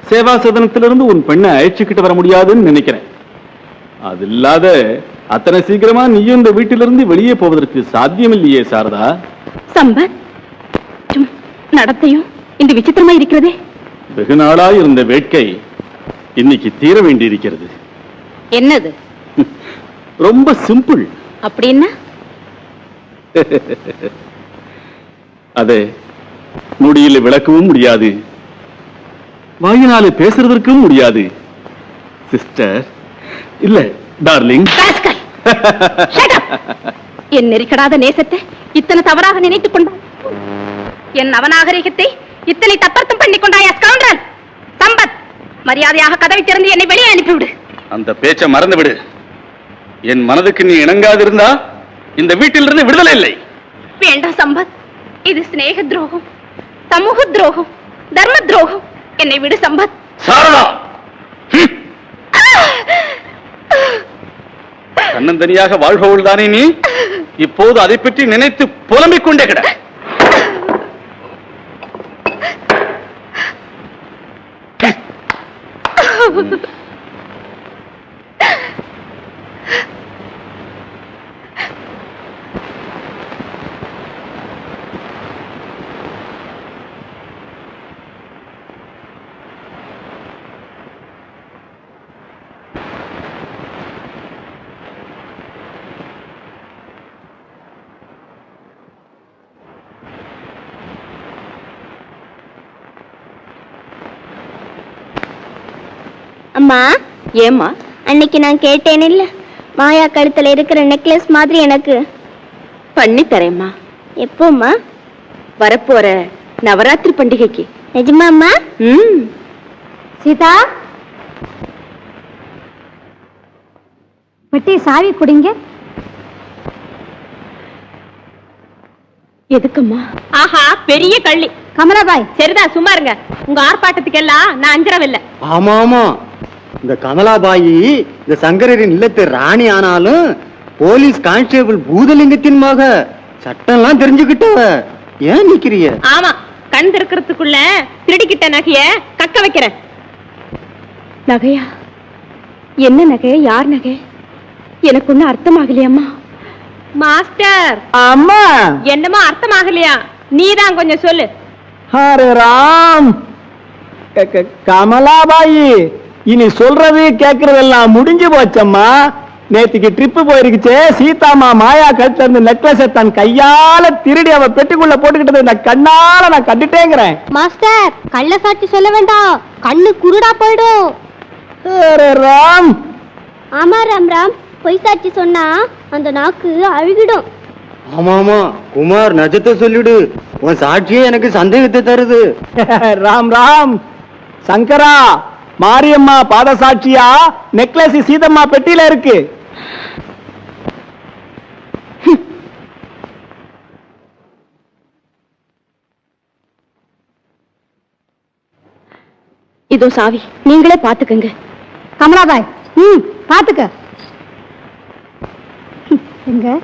சேவா சதனத்திலிருந்து உன் பெண்ணை அழைச்சுக்கிட்டு வர முடியாதுன்னு நினைக்கிறேன். அது இல்லாத அத்தனை சீக்கிரமா நீயும் இந்த வீட்டிலிருந்து வெளியே போவதற்கு சாத்தியமில்லையே சாரதா. சம்பத், நடத்தையும் இந்த விசித்திரமா இருக்கிறதே. வெகு நாளாய் இருந்த வேட்கை இன்னைக்கு தீர வேண்டியிருக்கிறது. என்னது? ரொம்ப சிம்பிள். அப்படின்னா அதை நொடியில விளக்கவும் முடியாது, வாயினாலே பேசுறதற்கும் முடியாது. சிஸ்டர் இல்ல டார்லிங். என் நெருக்கடாத நேசத்தை இத்தனை தவறாக நினைத்துக் கொண்டாய். என் நவநாகரிகத்தை இத்தனை தப்பர்த்தம் பண்ணிக் கொண்டாயா ஸ்கவுண்டரல். சம்பத், மரியாதையாக கதவை திறந்து என்னை வெளியே அனுப்பிவிடு. அந்த பேச்சை மறந்து விடு. என் மனதுக்கு நீ இணங்காதிருந்தா இந்த வீட்டிலிருந்து விடுதலை இல்லை. வேண்டாம் சம்பத், இது சிநேக துரோகம், சமூக துரோகம், தர்ம துரோகம். என்னை விடு சம்பத். சாரதா, தன்னந்தனியாக வாழ்பவள் தானே நீ? இப்போது அதை பற்றி நினைத்து புலம்பிக் கொண்டே கிட. அம்மா, ஏம்மா? அன்னைக்கு நான் கேட்டேன் இல்ல, மாயா கழுத்துல இருக்கிற நெக்லஸ் மாதிரி எனக்கு பண்ணி தரேம்மா. எப்போம்மா? வரப்போற நவராத்திரி பண்டிகைக்கு. நிஜமாம்மா? சீதா, பெட்டி சாவி குடிங்க. எதுக்கும்மா? ஆஹா, பெரிய கள்ளி. கமலாபாய், சரிதான், சும்மா இருங்க. உங்க ஆர்ப்பாட்டத்துக்கெல்லாம் நான் அஞ்சரவில்லை. ஆமா ஆமா, இந்த கமலாபாயி இந்த சங்கரின் இல்லத்து ராணி ஆனாலும் போலீஸ் கான்ஸ்டேபிள் பூதலிங்கத்தின் மக. சட்டம்லாம் தெரிஞ்சுக்கிட்டவ. ஏன் நிக்கிறிய? ஆமா, கண் திறக்கிறதுக்குள்ள திருடிக்கிட்ட நகைய கக்க வைக்கிறேன். நகையா? என்ன நகை? யார் நகை? எனக்கு ஒண்ணு அர்த்தமாகலையம்மா. மாஸ்டர். அம்மா, என்னமா அர்த்தமாகலையா? நீதான் கொஞ்சம் சொல்லு. ஹரே ராம். கமலாபாயி, இனி சொல்றது கேக்குறதெல்லாம் முடிஞ்சு போச்சம்மா. நேத்துக்கு ட்ரிப்பு போயிருக்குச்சே, சீதாமா மாயா கழுத்துல இருந்து நெக்லஸை தன் கையால திருடி அவ பெட்டிக்குள்ள போட்டுக்கிட்டது இந்த கண்ணால நான் கண்டுட்டேங்கிறேன். மாஸ்டர், கள்ள சாட்சி சொல்ல வேண்டாம், கண்ணு குருடா போயிடும். ஹரே ராம். ஆமா ராம் ராம், பொய் சாட்சி சொன்னா அந்த நாக்கு அழுகிடும். ஆமா ஆமா, குமார் நஜத்தை சொல்லிடு. உன் சாட்சியே எனக்கு சந்தேகத்தை தருது. ராம் ராம். சங்கரா, மாரியம்மா பாத சாட்சியா நெக்லஸ் சீதம்மா பெட்டியில இருக்கு. இதோ சாவி, நீங்களே பாத்துக்கங்க. கமலாபாய், பாத்துக்க. எங்க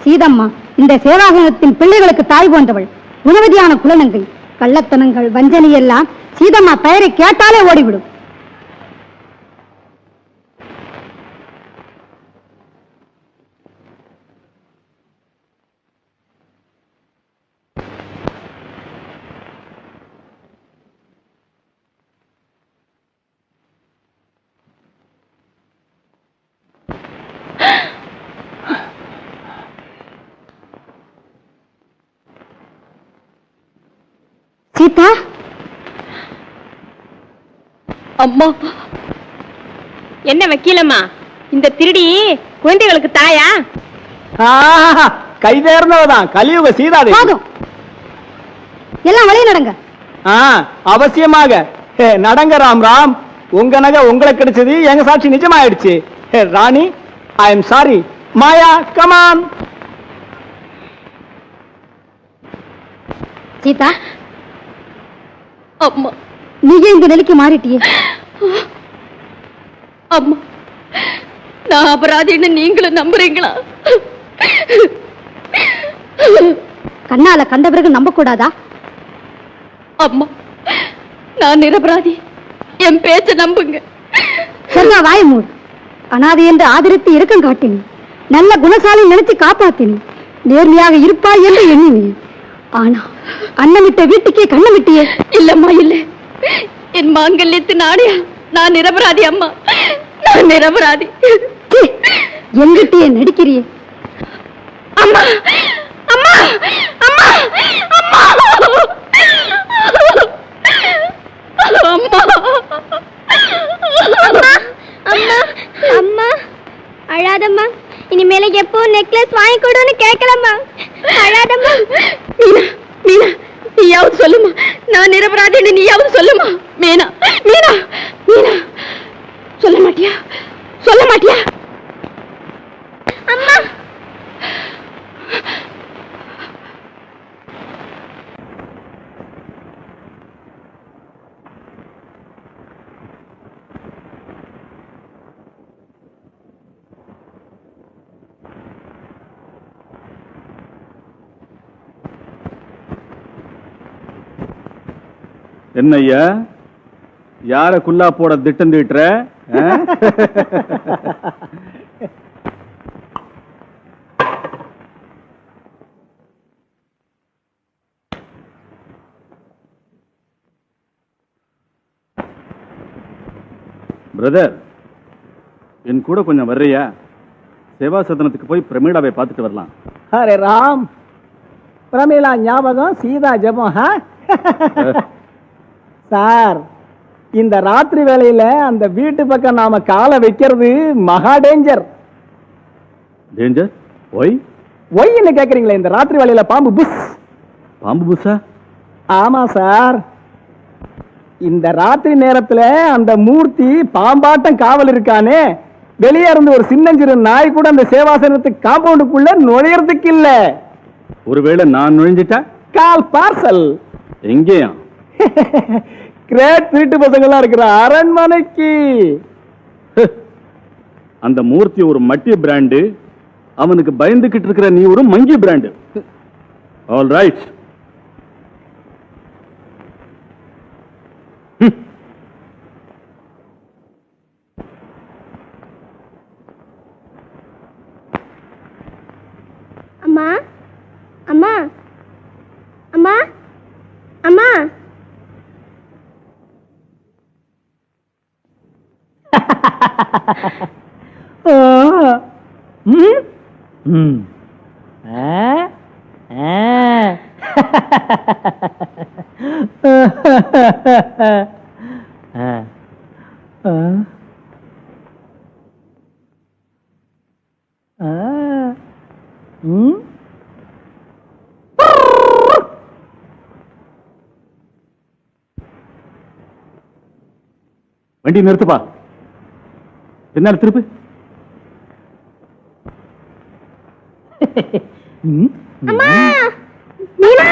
சீதம்மா இந்த சேவாகனத்தின் பிள்ளைகளுக்கு தாய் போன்றவள். உணவதியான குலனங்கை. கள்ளத்தனங்கள், வஞ்சனை எல்லாம் சீதம்மா பெயரை கேட்டாலே ஓடிவிடும். சீதா, அம்மா. என்ன வக்கீலம்மா, இந்த திருடி குழந்தைகளுக்கு தாயா? கைதேர்ந்தவதான் கலியுக சீதாதேவி. எல்லாம் வழிய நடங்க. அவசியமாக நடங்க. ராம் ராம், உங்க நகை உங்களுக்கு கிடைச்சது, எங்க சாட்சி நிஜமாயிடுச்சு. Rani, I am sorry. Maya, come on. Sita, அம்மா, நீங்க இந்த நிலைக்கு மாறிட்டியே. அம்மா, நான் அபராதின்னு நீங்களும் நம்புறீங்களா? கண்ணால கண்ட பிறகு நம்ப கூடாதா? அம்மா, நான் நிரபராதி. என் பேச்ச நம்புங்க. சொன்னா வாய மூடு. அனாதை என்று ஆதரித்து இரக்கம் காட்டினேன். நல்ல குணசாலி நினைச்சு காப்பாத்தினேன். நேர்மையாக இருப்பாய் என்று எண்ணினேன். ஆனா அன்னமிட்ட வீட்டுக்கே கண்ணமிட்டியே. இல்லம்மா, இல்ல. என் மாங்கல்யத்து நாடியா நான் நிரபராதி. அம்மா, நான் நிரபராதி. எங்கிட்டே நடிக்கிறியே? அம்மா, அம்மா, அம்மா, அம்மா, அம்மா, அம்மா, அம்மா, அழாதம்மா. இனிமேல எப்போ நெக்லஸ் வாங்கி கொடுன்னு கேட்கலாமா? அழாதம்மா. மீனா, மீனா, நீயாவது சொல்லுமா, நான் நிரபராதின்னு நீயாவது சொல்லுமா? மீனா, மீனா, மீனா, சொல்ல மாட்டியா? சொல்ல மாட்டியா? அம்மா, என்ன ஐயா, யார குல்லா போட திட்டம் தீட்டுற? பிரதர், என் கூட கொஞ்சம் வர்றியா? சேவா சதனத்துக்கு போய் பிரமீளாவை பார்த்துட்டு வரலாம். அரே ராம், பிரமீளா ஞாபகம், சீதா ஜபம். சார், இந்த ராத்திரி வேளையில அந்த வீட்டு பக்கம் நாம காலை வைக்கிறது மகா டேஞ்சர். டேஞ்சர்? ஒய்? ஒய்ன்னு கேக்குறீங்களே, இந்த ராத்திரி வேளையில பாம்பு புஷ். பாம்பு புஷா? ஆமா சார், இந்த ராத்திரி நேரத்துல அந்த மூர்த்தி பாம்பாட்டம் காவல் இருக்கானே, வெளியே இருந்து ஒரு சின்னஞ்சிறு நாய் கூட அந்த சேவாசனத்துக்கு காம்பவுண்டுக்குள்ள நுழையறதுக்கு இல்ல. ஒருவேளை நான் நுழைஞ்சிட்டா? கால் பார்சல். எங்கேயா? கிரேட் திருட்டு பசங்க எல்லாம் இருக்கிற அரண்மனைக்கு. அந்த மூர்த்தி ஒரு மட்டிய பிராண்டு, அவனுக்கு பயந்துகிட்டு இருக்கிற நீ ஒரு மங்கி பிராண்டு. All right. அம்மா, அம்மா, அம்மா, அம்மா. வண்டி நிறுத்துப்பா. பின்னால் திருப்பு. அம்மா, மீனா,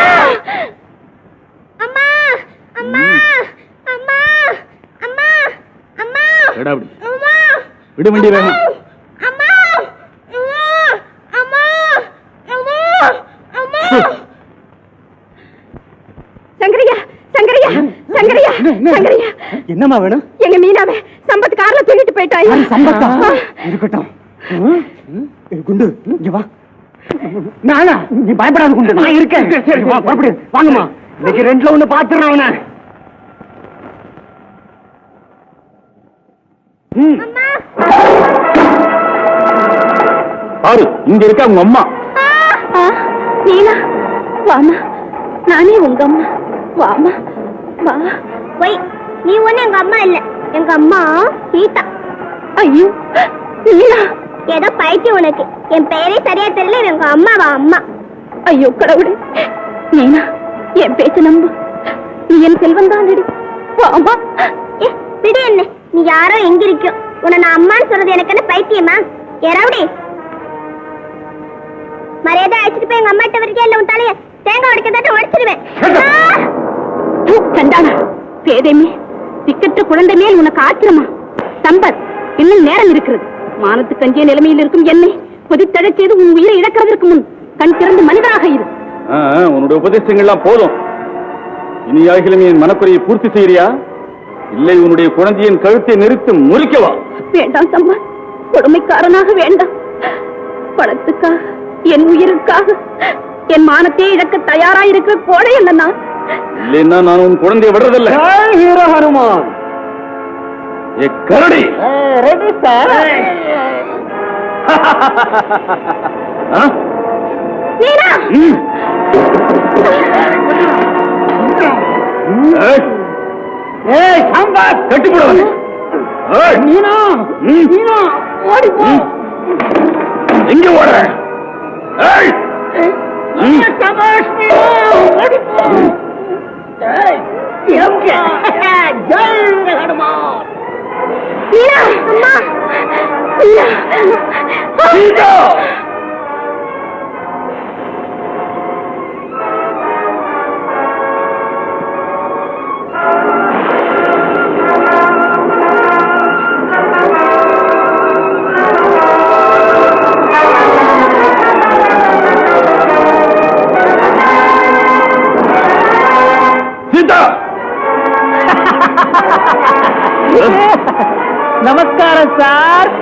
அம்மா, அம்மா, அம்மா, அம்மா, அம்மா, எடா அப்படி. அம்மா, விடு வண்டி வேணும். அம்மா, அம்மா, அம்மா, அம்மா, அம்மா. Sangria, sangria, sangria, sangria. என்னம்மா வேணும்? எங்க மீனாவை சம்பத் கார்ல தூக்கிட்டு போயிட்டாயா? சம்பத்தா? இருக்கட்டும். குண்டு, இங்க வா. நானா? நீ பயப்படாத குண்டு, நான் இருக்கேன். சரி, வா, புறப்படு. வாங்கம்மா, இன்னைக்கு ரெண்டுல ஒண்ணு பாத்துறேன் அவனை. பாரு, இங்க இருக்க உங்க அம்மா. மீனா, வாமா, நானே உங்க அம்மா. வாமா, வா. போய், நீ ஒண்ணு எங்க அம்மா இல்ல, எங்க அம்மா சீதா. ஐயோ, மீனா, ஏதோ பைத்தியம் உனக்கு. என் பெயரே சரியா தெரியல, எங்க அம்மாவா அம்மா. ஐயோ கடவுளே. மீனா, என் பேச்ச நம்பு. நீ என் செல்வம் தான். வாமா. விடு என்ன, நீ யாரோ எங்க இருக்கோ. உன்னை நான் அம்மான்னு சொல்றது எனக்கு என்ன பைத்தியமா? ஏறாவுடி, மரியாதை அழைச்சிட்டு போய் எங்க அம்மாட்ட வரைக்கும் இல்ல உன் தலைய தேங்காய் உடைக்க தட்ட உடைச்சிருவேன். கண்டானா பேதேமே, திக்கற்ற குழந்தை மேல் உனக்கு ஆத்திரமா? சம்பத், இன்னும் நேரம் இருக்கிறது. மானத்து கஞ்சிய நிலைமையில் இருக்கும் என்னை கொதித்தழச் செய்து உன் உயிரை இழக்கிறதற்கு முன் கண் திறந்து மனிதனாக இரு. உன்னுடைய உபதேசங்கள்லாம் போதும். இனியாகிலும் என் மனக்குறையை பூர்த்தி செய்யறியா இல்லை உன்னுடைய குழந்தையின் கழுத்தை நிறுத்தி முறிக்கவா? வேண்டாம் சம்மா, கொடுமைக்காரனாக வேண்டாம். பணத்துக்காக, என் உயிருக்காக, என் மானத்தை இழக்க தயாராயிருக்கிற கோடை அல்ல நான். இல்லைன்னா நான் உன் குழந்தையை விடுறதில்லை. ஹீரோ ஹனுமான் ஏ கரடி! Ready sir. வீரா! ஏய் சாம்பார் கட்டி போடுவாங்க. நீனா நீனா ஓடி போ. எங்க ஓடுற? சபாஷ் மீனா ஓடி போ. ஏய் எங்க ஜெய் ஹனுமான். வீரா! அம்மா! வீரா! சீதா! சீதா! நமஸ்காரம் சார்.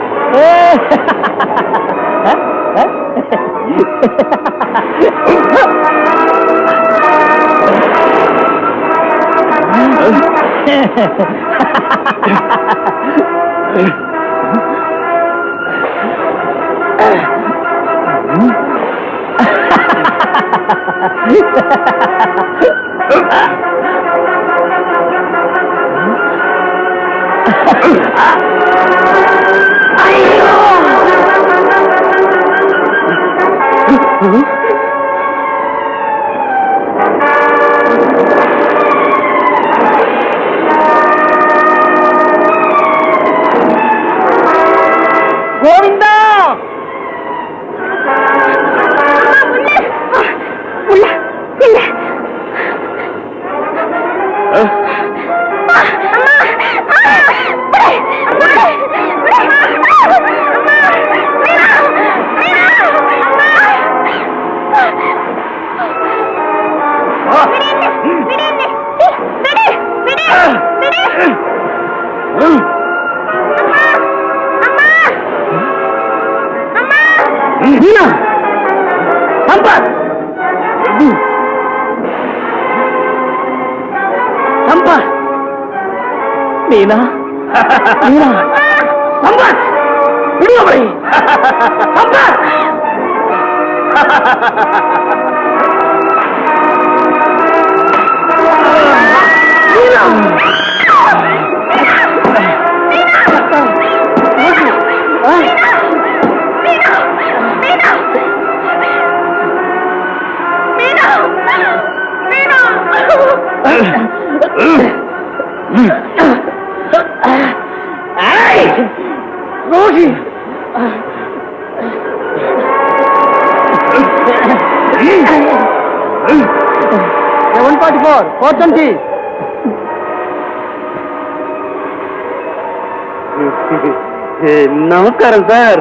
கோவிந்தா மீனா சம்பத் சம்பத் மீனா மீனா சம்பத் விடுவரை சம்பத் மீனா ரோஹி 144 420 நமஸ்காரம் சார்.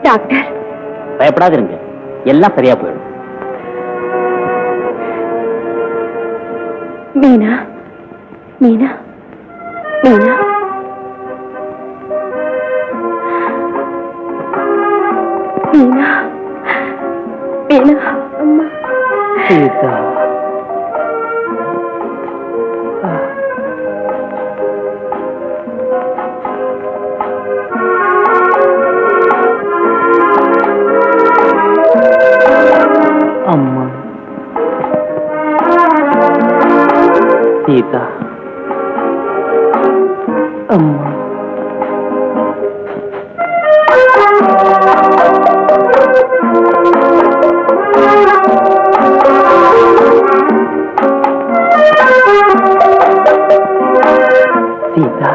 டாக்டர், பயப்படாதிருங்க, எல்லாம் சரியா போயிடும். மீனா மீனா மீனா மீனா மீனா அம்மா சீதா சீதா அம்மா சீதா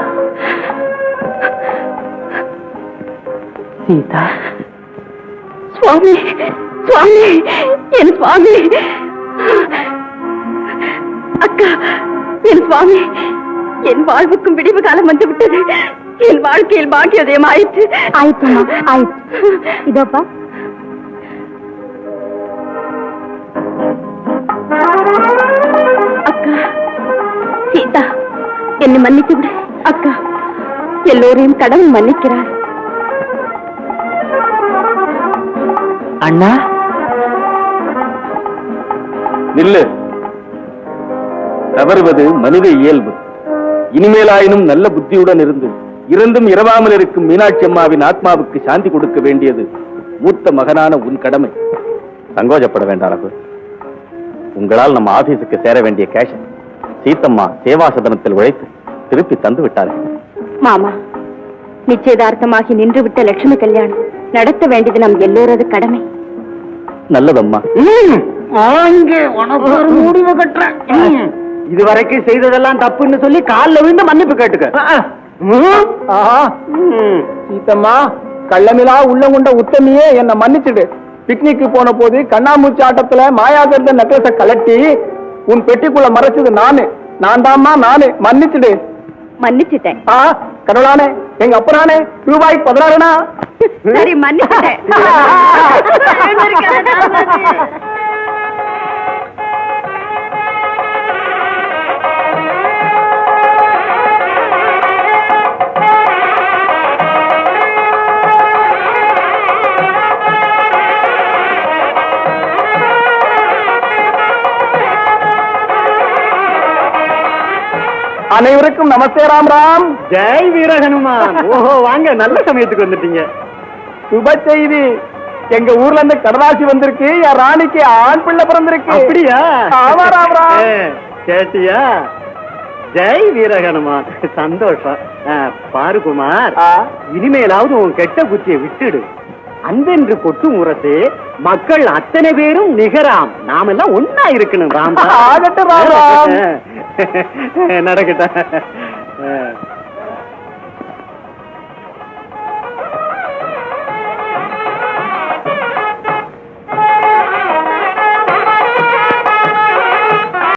சீதா சுவாமி சுவாமி என் சுவாமி அக்கா என் சுவாமி என் வாழ்வுக்கும் விடிவு காலம் வந்து விட்டது. என் வாழ்க்கையில் பாக்கியோதயம் ஆயிற்று. ஆயிட்டுமா ஆயிட்டு. இதோப்பா அக்கா சீதா என்னை மன்னித்து விடு. அக்கா எல்லோரையும் கடவுள் மன்னிக்கிறார். அண்ணா நில்லு. தவறுவது மனித இயல்பு. இனிமேலாயினும் நல்ல புத்தியுடன் இருந்து இறந்தும் இரவாமல் இருக்கும் மீனாட்சி அம்மாவின் ஆத்மாவுக்கு சாந்தி கொடுக்க வேண்டியது மூத்த மகனான உன் கடமை. சங்கோஜப்பட வேண்டாம் ரகு. உங்களால் நம்ம ஆபீஸுக்கு சேர வேண்டிய கேஷ் சீத்தம்மா சேவா சதனத்தில் உழைத்து திருப்பி தந்து விட்டார்கள். மாமா நிச்சயதார்த்தமாகி நின்று விட்ட லட்சுமி கல்யாணம் நடத்த வேண்டியது நம் எல்லோரது கடமை. நல்லதம்மா. உனக்கு ஒரு முடிவு கட்டுறேன். இதுவரைக்கும் செய்ததெல்லாம் தப்புன்னு சொல்லி காலில் விழுந்து மன்னிப்பு கேட்டுக்க. சீத்தம்மா கள்ளமிலா உள்ளங்குண்ட உத்தமியே என்ன மன்னிச்சுடு. பிக்னிக்கு போன போது கண்ணாமூச்சி ஆட்டத்துல மாயாகர்த நெக்லஸ கலட்டி உன் பெட்டிக்குள்ள மறைச்சது நானு. நான் தாம்மா நானு. மன்னிச்சுடு. மன்னிச்சுட்டேன். கடவுளானே எங்க அப்பனானே ரூபாய் 16 சரி மன்னிச்சுட்டேன். அனைவருக்கும் நமஸ்தே. ராம் ராம். ஜெய் வீர ஹனுமான். ஓஹோ வாங்க, நல்ல சமயத்துக்கு வந்துட்டீங்க. சுப செய்தி. எங்க ஊர்ல இருந்து கடலாசி வந்திருக்கு. என் ராணிக்கு ஆண் பிள்ளை பிறந்திருக்கு. அப்படியா? ஆமா ராம் ராம். கேட்டியா? ஜெய் வீர ஹனுமான். சந்தோஷம். பாரு குமார், இனிமேலாவது உன் கெட்ட புத்தியை விட்டுடு. அந்தென்று கொட்டும் உரத்து மக்கள் அத்தனை பேரும் நிகராம். நாமெல்லாம் ஒன்னா இருக்கணும். ராம் ஆகட்டும் ராம் ராம். நடக்கட்டும்.